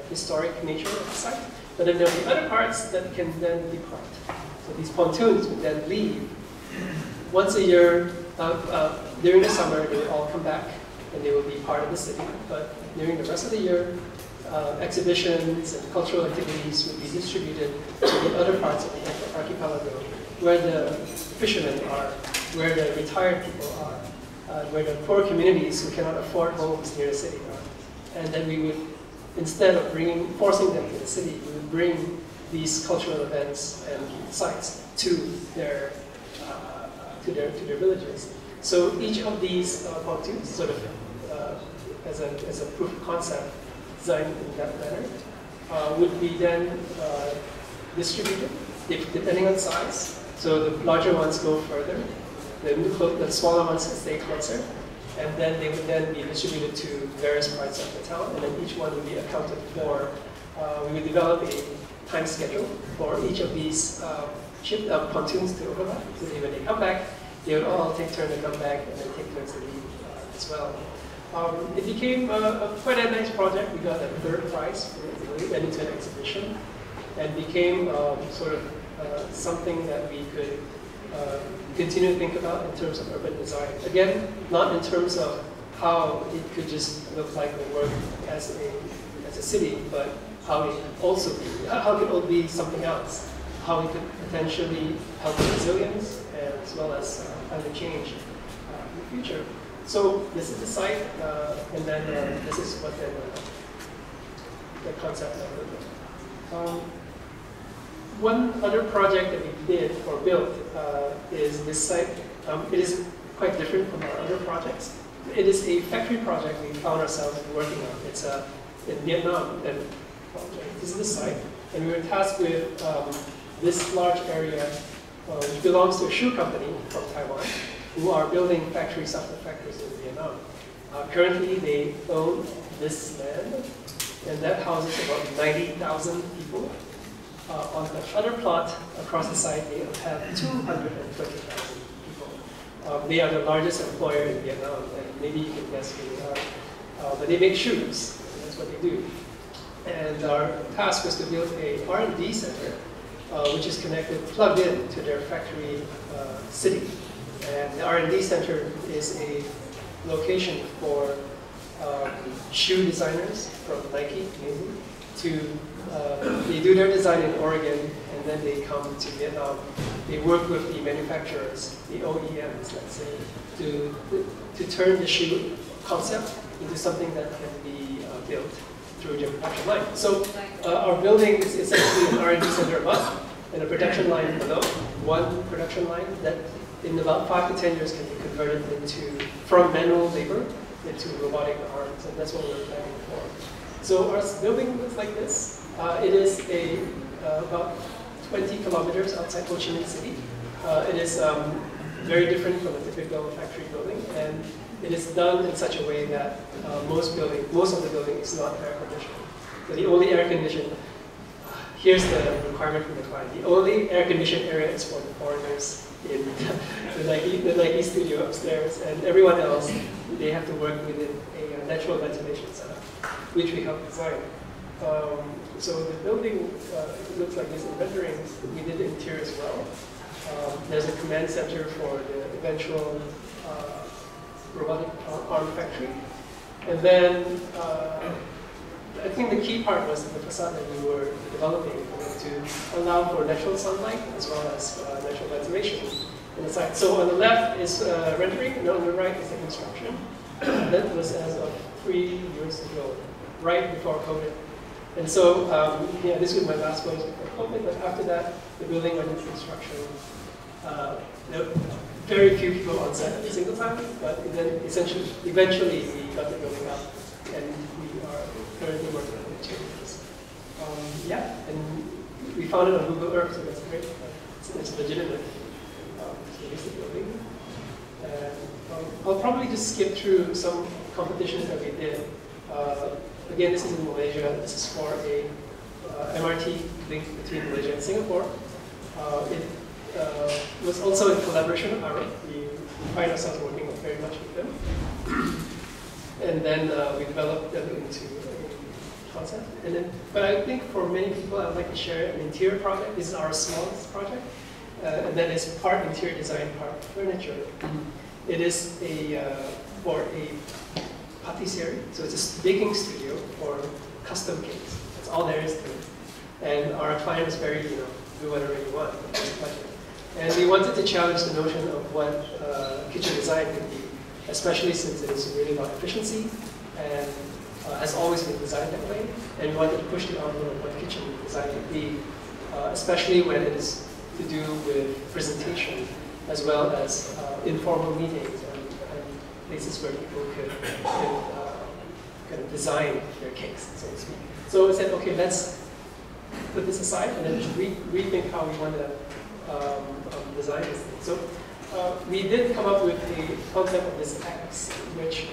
historic nature of the site. But then there'll be other parts that can then depart. So these pontoons would then leave. Once a year, during the summer, they will all come back and they will be part of the city. But during the rest of the year, exhibitions and cultural activities would be distributed to the other parts of the archipelago, where the fishermen are, where the retired people are, where the poor communities who cannot afford homes near the city are. And then we would, instead of forcing them to the city, we would bring these cultural events and sites to their villages. So each of these pontoons, sort of as a proof of concept, designed in that manner, would be then distributed depending on size. So the larger ones go further, the smaller ones stay closer, and then they would then be distributed to various parts of the town, and then each one would be accounted for. We would develop a time schedule for each of these pontoons to overlap, so that when they come back, they would all take turn to come back and then take turns to leave as well. It became quite a nice project. We got a 3rd prize for it. We went into an exhibition and became sort of something that we could continue to think about in terms of urban design. Again, not in terms of how it could just look like or work as a city, but how it also how it could be something else. How it could potentially help with resilience as well as climate change in the future. So this is the site, and then this is what the concept of it. One other project that we did or built is this site. It is quite different from our other projects. It is a factory project we found ourselves working on. It's in Vietnam, and project. This is the site, and we were tasked with this large area, which belongs to a shoe company from Taiwan, who are building factories, software factories in Vietnam. Currently, they own this land, and that houses about 90,000 people. On the other plot across the site, they have 220,000 people. They are the largest employer in Vietnam, and maybe you can guess who they are. But they make shoes, and that's what they do. And our task was to build a R&D center, which is connected, plugged in to their factory city. And the R&D center is a location for shoe designers from Nike, mainly, they do their design in Oregon, and then they come to Vietnam. They work with the manufacturers, the OEMs, let's say, to turn the shoe concept into something that can be built through their production line. So our building is essentially an R&D center above, and a production line below. One production line that in about 5 to 10 years can be converted from manual labor into robotic arms, and that's what we're planning for. So our building looks like this. It is about 20 kilometers outside Ho Chi Minh City. It is very different from a typical factory building, and it is done in such a way that most of the building is not air conditioned. So the only air conditioned, here's the requirement from the client. The only air conditioned area is for the foreigners in the Nike studio upstairs, and everyone else, they have to work within a natural ventilation setup, which we help design. So the building looks like this in renderings. We did the interior as well. There's a command center for the eventual robotic arm factory. And then I think the key part was the facade that we were developing to allow for natural sunlight as well as natural ventilation in the site. So on the left is rendering, and on the right is the construction. That was as of 3 years ago, right before COVID. And so, yeah, this was my last one before COVID, but after that, the building went into construction. There were very few people on site at a single time, but then eventually we got the building up, and we are currently working on the changes. Yeah, and we found it on Google Earth, so that's great. It's legitimate. So here's the building. And I'll probably just skip through some competitions that we did. Again, this is in Malaysia. This is for a MRT link between Malaysia and Singapore. It was also in collaboration with ARIC. We find ourselves working very much with them. And then we developed them into a concept. But I think for many people, I would like to share an interior project. This is our smallest project. And that is part interior design, part furniture. It is for a patisserie, so it's a baking studio for custom cakes. That's all there is to it. And our client is very, do whatever you want. And we wanted to challenge the notion of what kitchen design could be, especially since it is really about efficiency and has always been designed that way. And we wanted to push the envelope of what kitchen design could be, especially when it is to do with presentation, as well as informal meetings and places where people could kind of design their cakes, so to speak. So we said, okay, let's put this aside and then rethink how we want to design this thing. So we did come up with a concept of this X, which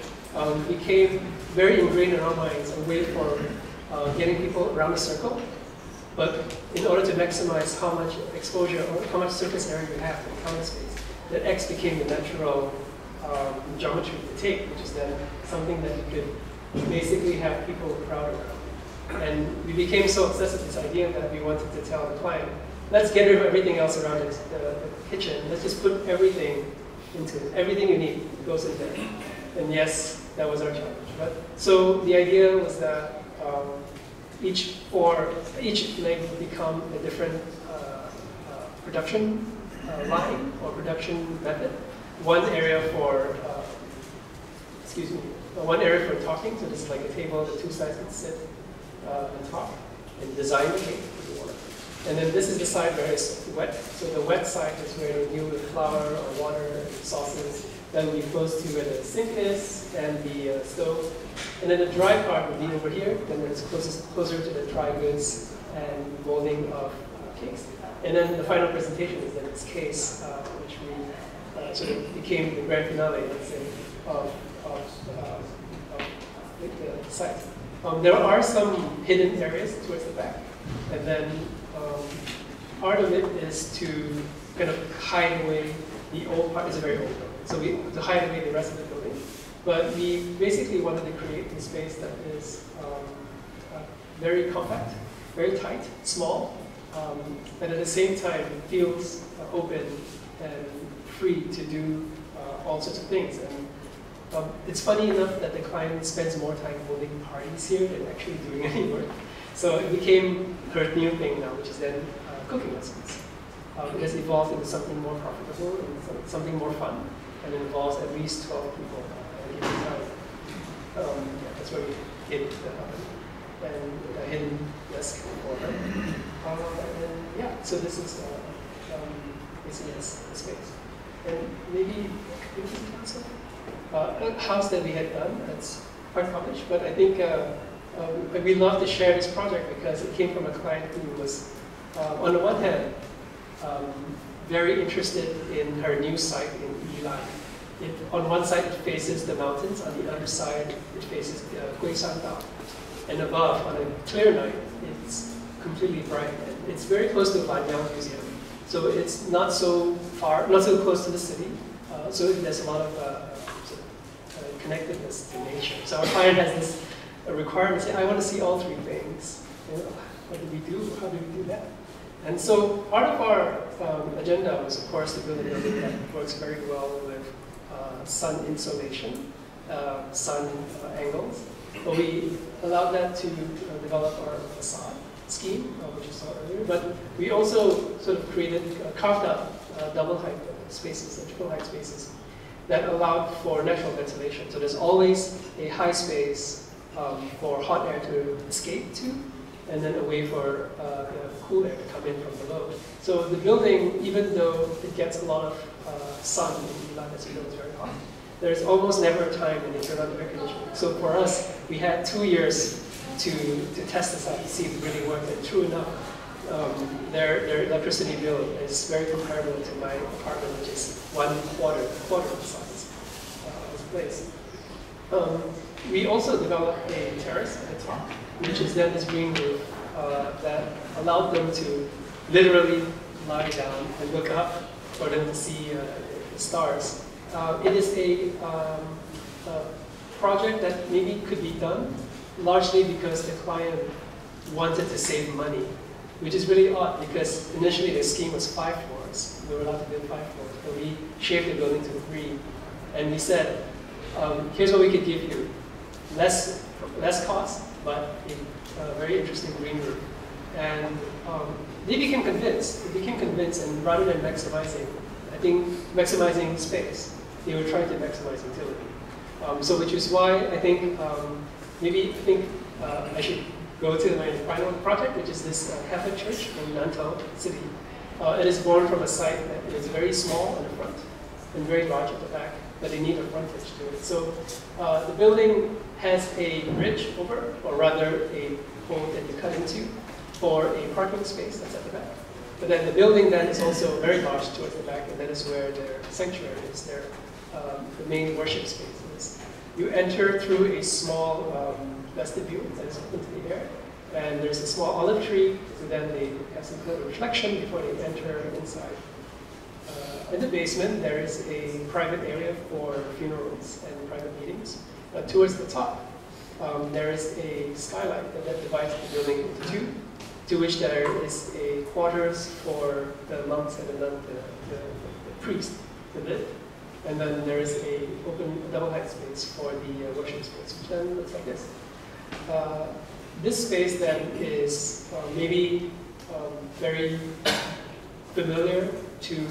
became very ingrained in our minds, a way for getting people around a circle. But in order to maximize how much exposure or how much surface area you have in counter space, that X became the natural geometry to take, which is then something that you could basically have people crowd around. And we became so obsessed with this idea that we wanted to tell the client, let's get rid of everything else around the kitchen. Let's just put everything into it. Everything you need goes in there. And yes, that was our challenge. So the idea was that each leg would become a different production line or production method. One area for, one area for talking. So this is like a table, the two sides can sit and talk and design the cake if you want. And then this is the side where it's wet. So the wet side is where you deal with flour or water and sauces. Then we close to where the sink is and the stove. And then the dry part would be over here, then it's closer to the dry goods and molding of cakes. And then the final presentation is in this case, which we sort of became the grand finale, let's say, of the site. There are some hidden areas towards the back, and then part of it is to kind of hide away the old part. It's a very old building, so to hide away the rest of the building. But we basically wanted to create a space that is very compact, very tight, small, but at the same time feels open and free to do all sorts of things. And it's funny enough that the client spends more time holding parties here than actually doing any work. So it became her new thing now, which is then cooking lessons. It has evolved into something more profitable and something more fun, and it involves at least 12 people at a given time. Yeah, that's where we hid the oven and a hidden desk for her. And yeah, so this is basically a space. And maybe a house that we had done that's quite published, but I think we love to share this project because it came from a client who was, on the one hand, very interested in her new site in Yilan. On one side it faces the mountains, on the other side it faces Guishan Dao. And above, on a clear night, it's completely bright. It's very close to the Lanyang Museum. So it's not so far, not so close to the city. So there's a lot of connectedness to nature. So our client has this requirement, say, I want to see all three things. You know, what do we do? How do we do that? And so part of our agenda was, of course, to build a building that works very well with sun insolation, sun angles. But we allowed that to develop our facade scheme, which you saw earlier. But we also sort of carved out double height spaces, triple height spaces that allowed for natural ventilation. So there's always a high space for hot air to escape to, and then a way for cool air to come in from below. So the building, even though it gets a lot of sun in Yilan, as you know, it's very hot, there's almost never a time when they turn on the air conditioning. So for us, we had 2 years to test this out to see if it really worked. And true enough, their electricity bill is very comparable to my apartment, which is quarter of the size of this place. We also developed a terrace at the top, which is then this green roof that allowed them to literally lie down and look up for them to see the stars. It is a project that maybe could be done largely because the client wanted to save money, which is really odd because initially the scheme was 5 floors. We were allowed to build 5 floors, but we shaved the building to 3. And we said, here's what we could give you. Less cost, but a very interesting green roof. And they became convinced. And rather than maximizing, I think, maximizing space, they were trying to maximize utility. So which is why I think I should go to my final project, which is this Catholic church in Nantou City. It is born from a site that is very small on the front and very large at the back, but they need a frontage to it. So the building has a bridge over, or rather a hole that you cut into for a parking space that's at the back. But then the building then is also very large towards the back, and that is where their sanctuary is, the main worship space is. You enter through a small vestibule that is open to the air, and there's a small olive tree, so then they have some kind of reflection before they enter inside. In the basement, there is a private area for funerals and private meetings. Towards the top, there is a skylight that divides the building into 2, to which there is a quarters for the monks and the priest to live. And then there is a open double height space for the worship space, which then looks like this. This space then is maybe very familiar to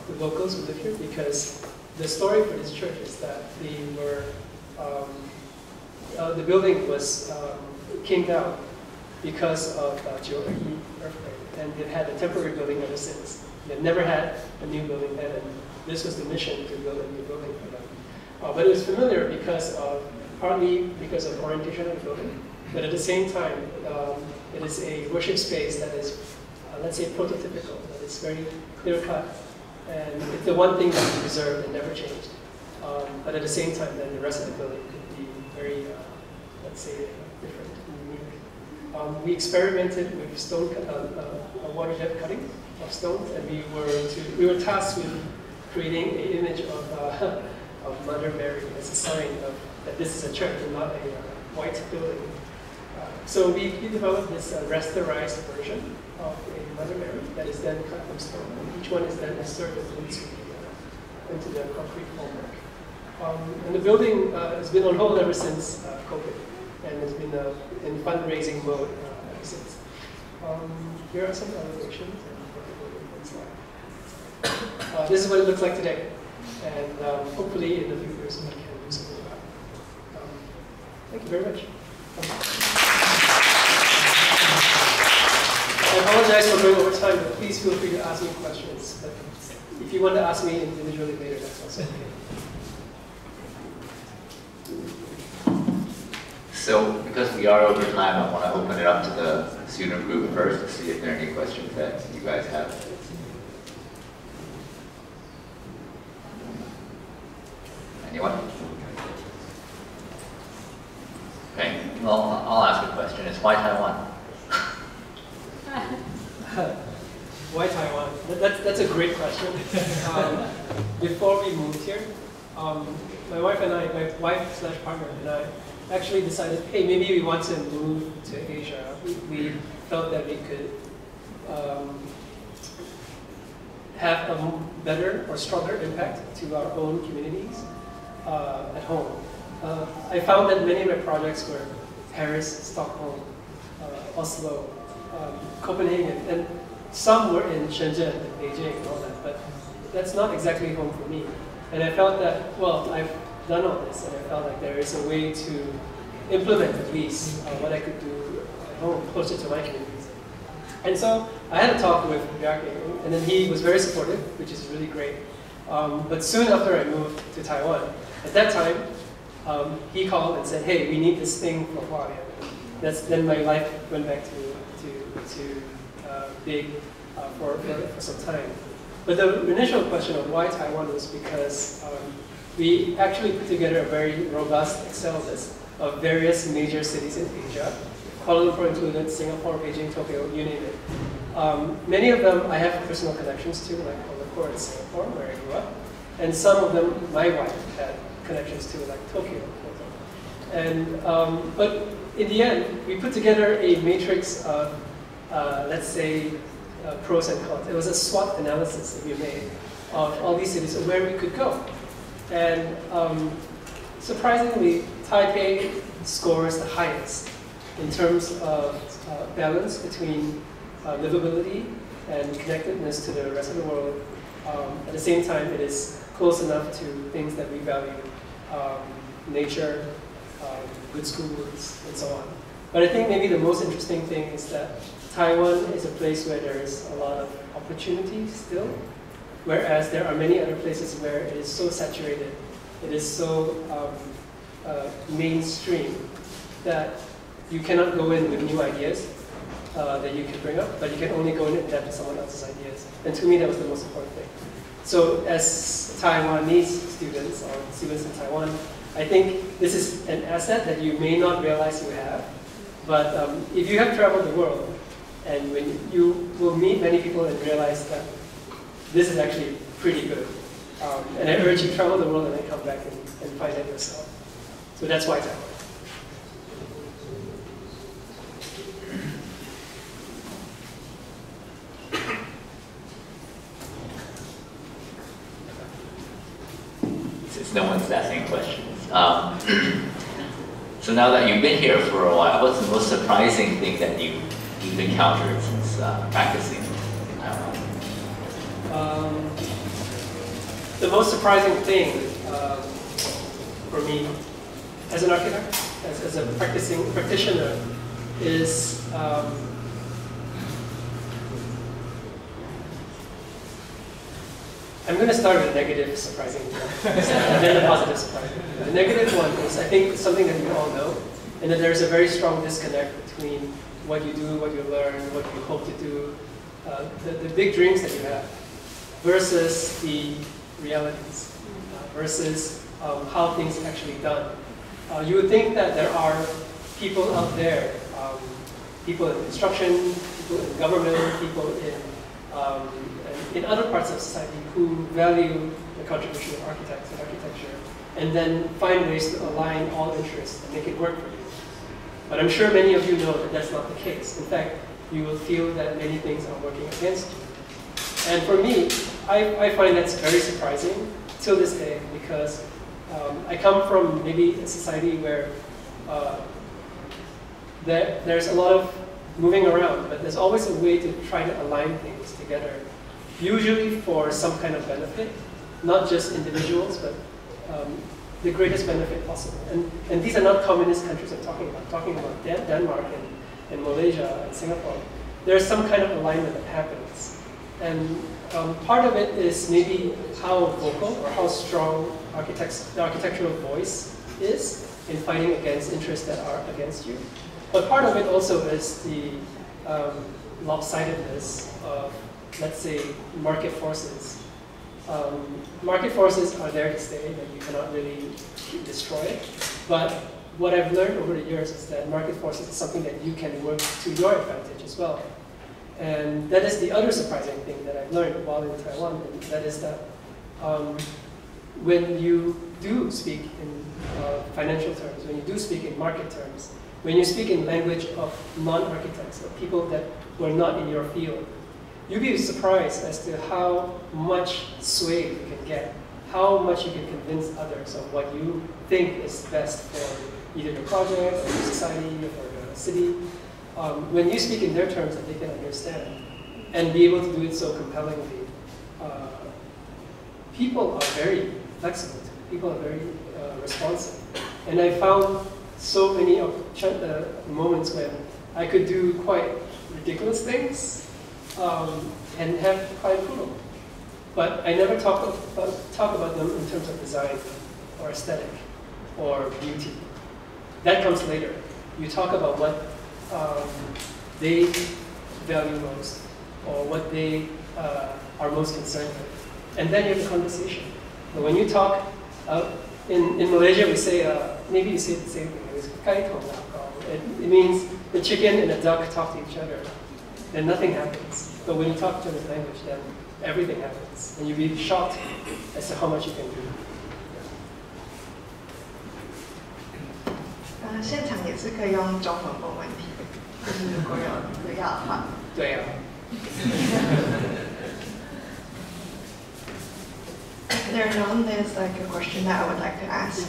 the locals who live here, because the story for this church is that they were, the building was came down because of Jiu-Yi earthquake, and they've had a temporary building ever since. They've never had a new building then, and this was the mission, to build a new building for them. But it was familiar because of partly because of orientation of the building, but at the same time, it is a worship space that is, let's say, prototypical, that is very clear-cut, and it's the one thing that we preserved and never changed. But at the same time, then the rest of the building could be very, let's say, different and unique. We experimented with stone, a water depth cutting of stones, and we were tasked with creating an image of Mother Mary as a sign of that this is a church and not a white building. So we developed this rasterized version of a Mother Mary that is then cut from stone, and each one is then inserted into the concrete formwork. And the building has been on hold ever since COVID, and has been in fundraising mode ever since. Here are some elevations. This is what it looks like today, and hopefully in a few years we can do something about it. Thank you very much. I apologize for going over time, but please feel free to ask me questions. But if you want to ask me individually later, that's also okay. So, because we are over time, I want to open it up to the student group first to see if there are any questions that you guys have. Anyone? Okay, well, I'll ask a question. It's why Taiwan? Why Taiwan? That's a great question. Before we moved here, my wife / partner and I actually decided, hey, maybe we want to move to Asia. We felt that we could have a better or stronger impact to our own communities at home. I found that many of my projects were Paris, Stockholm, Oslo, Copenhagen, and some were in Shenzhen and Beijing and all that, but that's not exactly home for me. And I felt that, well, I've done all this, and I felt like there is a way to implement at least what I could do at home, closer to my communities. And so I had a talk with Bjarke, and then he was very supportive, which is really great. But soon after I moved to Taiwan, at that time, he called and said, hey, we need this thing for Hualien. Then my life went back to big for some time. But the initial question of why Taiwan was because we actually put together a very robust Excel list of various major cities in Asia. Kuala Lumpur included, Singapore, Beijing, Tokyo, you name it. Many of them I have personal connections to, like Kuala Lumpur and Singapore, where I grew up. And some of them my wife had connections to, like Tokyo. And, but in the end, we put together a matrix of, let's say, pros and cons. It was a SWOT analysis that we made of all these cities and where we could go. And surprisingly, Taipei scores the highest in terms of balance between livability and connectedness to the rest of the world. At the same time, it is close enough to things that we value, nature, good schools, and so on. But I think maybe the most interesting thing is that Taiwan is a place where there is a lot of opportunity still, whereas there are many other places where it is so saturated, it is so mainstream that you cannot go in with new ideas that you can bring up, but you can only go in and adapt to someone else's ideas. And to me, that was the most important thing. So as Taiwanese students, or students in Taiwan, I think this is an asset that you may not realize you have, but if you have traveled the world, and when you will meet many people and realize that this is actually pretty good. And I urge you to travel the world and then come back and find it yourself. So that's why Taiwan. Since no one's asking questions. So now that you've been here for a while, what's the most surprising thing that you've encountered since practicing in Taiwan? The most surprising thing for me as an architect, as a practicing practitioner, is I'm going to start with a negative surprising and then a positive surprising. The negative one is, I think, something that we all know, and that there's a very strong disconnect between what you do, what you learn, what you hope to do, the big dreams that you have, versus the realities, versus how things are actually done. You would think that there are people out there, people in construction, people in government, people in other parts of society who value the contribution of architects and architecture, and then find ways to align all interests and make it work for you. But I'm sure many of you know that that's not the case. In fact, you will feel that many things are working against you. And for me, I find that's very surprising till this day, because I come from maybe a society where there's a lot of moving around, but there's always a way to try to align things together, usually for some kind of benefit, not just individuals, but the greatest benefit possible. And these are not communist countries I'm talking about. I'm talking about Denmark and Malaysia and Singapore. There's some kind of alignment that happens. And part of it is maybe how vocal or how strong the architectural voice is in fighting against interests that are against you. But part of it also is the lopsidedness of, let's say, market forces. Market forces are there to stay, that you cannot really destroy it. But what I've learned over the years is that market forces is something that you can work to your advantage as well. And that is the other surprising thing that I've learned while in Taiwan, and that is that when you do speak in financial terms, when you do speak in market terms, when you speak in language of non-architects, of people that were not in your field, you'd be surprised as to how much sway you can get, how much you can convince others of what you think is best for either the project, or the society, or the city. When you speak in their terms that they can understand, and be able to do it so compellingly, people are very flexible. People are very responsive. And I found so many moments when I could do quite ridiculous things and have quite approval. But I never talk about them in terms of design or aesthetic or beauty. That comes later. You talk about what they value most, or what they are most concerned with. And then you have a conversation. But when you talk, in Malaysia we say, maybe you say the same thing, it's kaitong. It means the chicken and the duck talk to each other, then nothing happens. But when you talk to this language, then everything happens. And you'll be shocked as to how much you can do. 现场也是可以用中文问问题，就是如果有要的话。对啊。There's like a question that I would like to ask.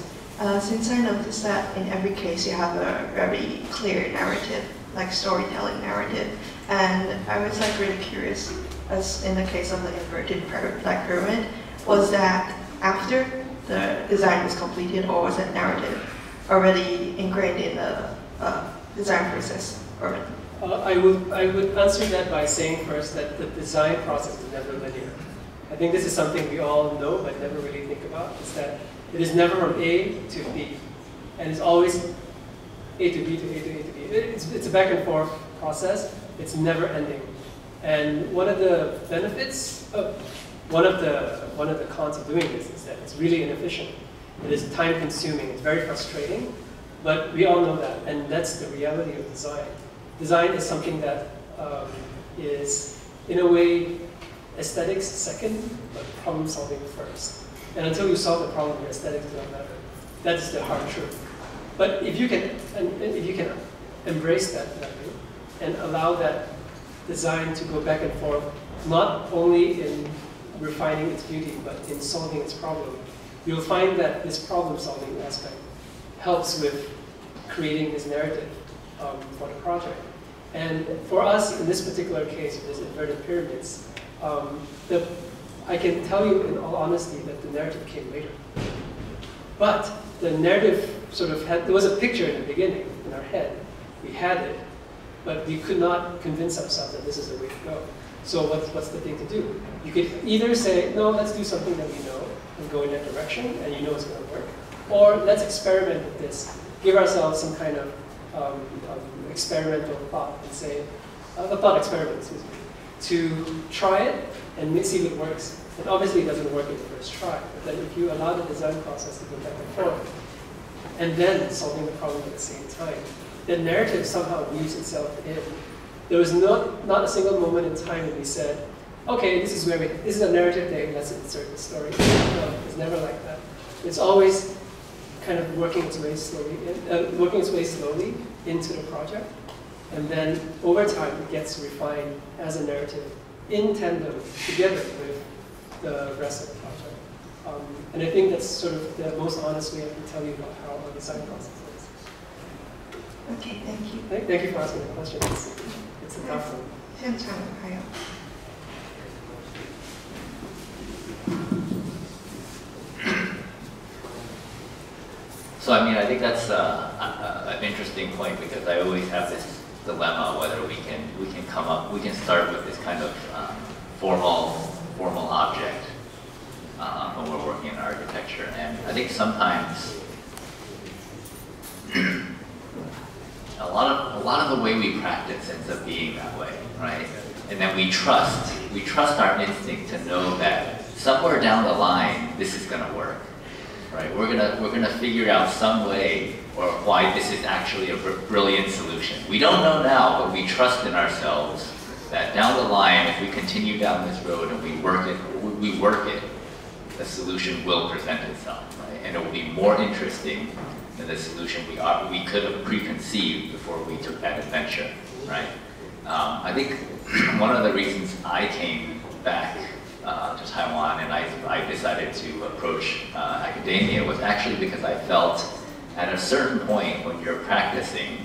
Since I noticed that in every case you have a very clear narrative, like storytelling narrative, and I was like really curious, as in the case of the inverted pyramid, was that after the design was completed, or was that narrative already ingrained in the design process? Or I would answer that by saying first that the design process is never linear. I think this is something we all know but never really think about, is that it is never from A to B, and it's always A to B to A to A to B. It's a back and forth process. It's never ending. And one of the benefits, one of the cons of doing this is that it's really inefficient. It is time consuming, it's very frustrating, but we all know that, and that's the reality of design. Design is something that is, in a way, aesthetics second, but problem solving first. And until you solve the problem, your aesthetics do not matter. That's the hard truth. But if you can embrace that value and allow that design to go back and forth, not only in refining its beauty, but in solving its problem, you'll find that this problem-solving aspect helps with creating this narrative for the project. And for us, in this particular case, with this inverted pyramids, I can tell you in all honesty that the narrative came later. But the narrative sort of there was a picture in the beginning in our head. We had it, but we could not convince ourselves that this is the way to go. So what's the thing to do? You could either say, no, let's do something that we know and go in that direction, and you know it's going to work. Or let's experiment with this. Give ourselves some kind of experimental thought and say, a thought experiment, excuse me, to try it and see if it works. And obviously it doesn't work in the first try, but then if you allow the design process to go back and forth, and then solving the problem at the same time, the narrative somehow weaves itself in. There was not a single moment in time when we said, okay, this is a narrative day, let's insert the story. No, it's never like that. It's always kind of working its way slowly into the project, and then over time it gets refined as a narrative in tandem together with the rest of the project. And I think that's sort of the most honest way I can tell you about how our design process is. Okay, thank you. Thank you for asking the question. It's a tough one. 现场还有 So I mean, I think that's an interesting point, because I always have this dilemma whether we can start with this kind of formal object when we're working in architecture, and I think sometimes a lot of the way we practice ends up being that way, right? And then we trust our instinct to know that somewhere down the line this is going to work. Right, we're gonna figure out some way or why this is actually a brilliant solution. We don't know now, but we trust in ourselves that down the line, if we continue down this road and we work it, the solution will present itself, right? And it will be more interesting than the solution we could have preconceived before we took that adventure, right? I think one of the reasons I came back to Taiwan and I decided to approach academia was actually because I felt at a certain point when you're practicing,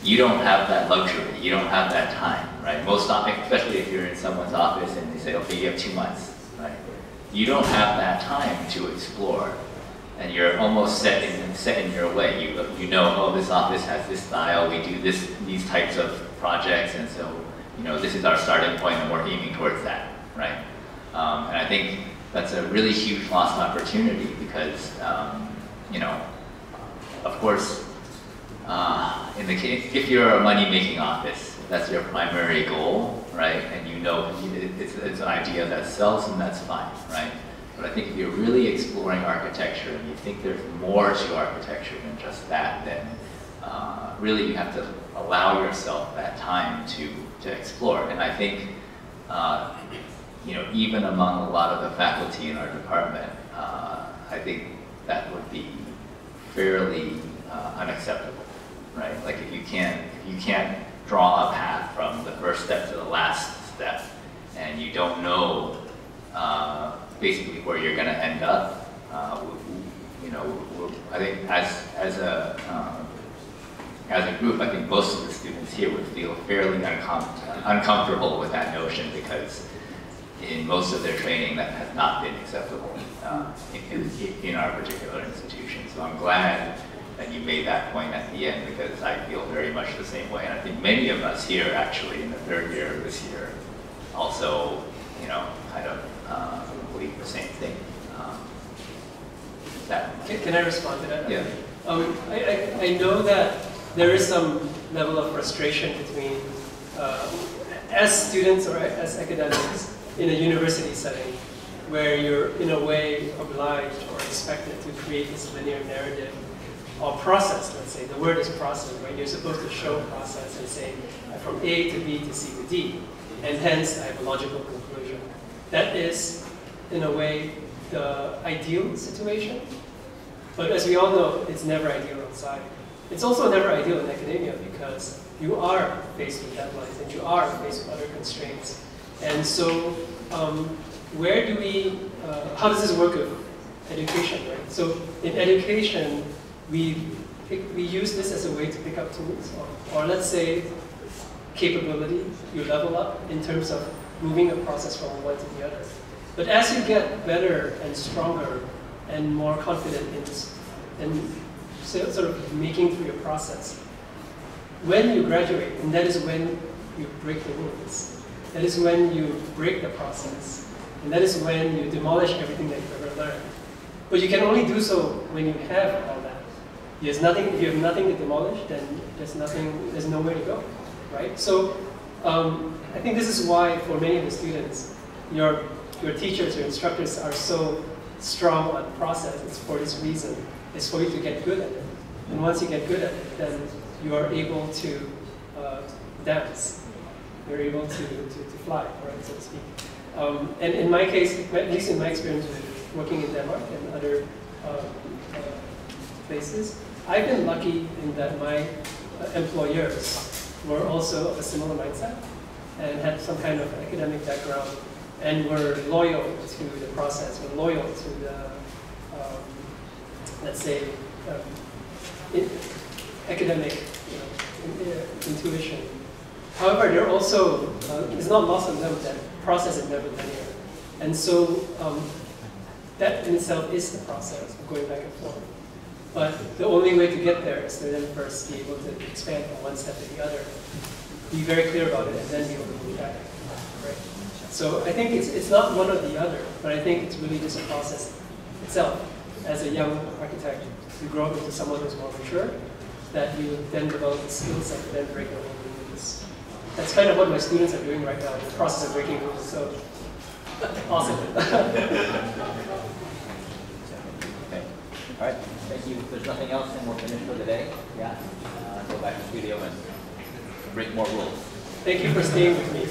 you don't have that luxury, you don't have that time, right? Especially if you're in someone's office and they say, okay, you have 2 months, right? You don't have that time to explore, and you're almost set in your way. You know, oh, this office has this style, we do these types of projects, and so this is our starting point, and we're aiming towards that. Right? And I think that's a really huge lost opportunity because, of course, if you're a money-making office, that's your primary goal, right? And it's an idea that sells, and that's fine, right? But I think if you're really exploring architecture and you think there's more to architecture than just that, then really you have to allow yourself that time to explore. And I think even among a lot of the faculty in our department, I think that would be fairly unacceptable, right? Like if you can't draw a path from the first step to the last step, and you don't know basically where you're going to end up, I think as a group, I think most of the students here would feel fairly uncomfortable with that notion, because in most of their training that has not been acceptable in our particular institution. So I'm glad that you made that point at the end, because I feel very much the same way. And I think many of us here actually in the 3rd year of this year also, kind of believe the same thing. Can I respond to that? Yeah. I know that there is some level of frustration between, as students or as academics in a university setting, where you're in a way obliged or expected to create this linear narrative or process, let's say. The word is process, right? You're supposed to show process and say, from A to B to C to D, and hence I have a logical conclusion. That is, in a way, the ideal situation. But as we all know, it's never ideal outside. It's also never ideal in academia, because you are faced with deadlines and you are faced with other constraints. And so, where do how does this work with education, right? So in education, we use this as a way to pick up tools, or let's say capability, you level up in terms of moving a process from one to the other. But as you get better and stronger and more confident in sort of making through your process, when you graduate, and that is when you break the rules, that is when you break the process. And that is when you demolish everything that you've ever learned. But you can only do so when you have all that. If you have nothing to demolish, then there's nowhere to go, right? So I think this is why for many of the students, your teachers, your instructors are so strong on process. It's for this reason. It's for you to get good at it. And once you get good at it, then you are able to dance. You're able to fly, right, so to speak. And in my case, at least in my experience with working in Denmark and other places, I've been lucky in that my employers were also of a similar mindset and had some kind of academic background and were loyal to the process, were loyal to the, let's say, academic intuition. However, they're also, it's not lost on them that process is never linear. And so that in itself is the process of going back and forth. But the only way to get there is to then first be able to expand from one step to the other, be very clear about it, and then be able to move back. Right? So I think it's not one or the other, but I think it's really just a process itself. As a young architect, you grow up into someone who's more mature, that you then develop the skill set to then break the whole rules. That's kind of what my students are doing right now, the process of breaking rules. So awesome. Okay. All right. Thank you. If there's nothing else, then we'll finish for the day. Yeah. Go back to the studio and break more rules. Thank you for staying with me.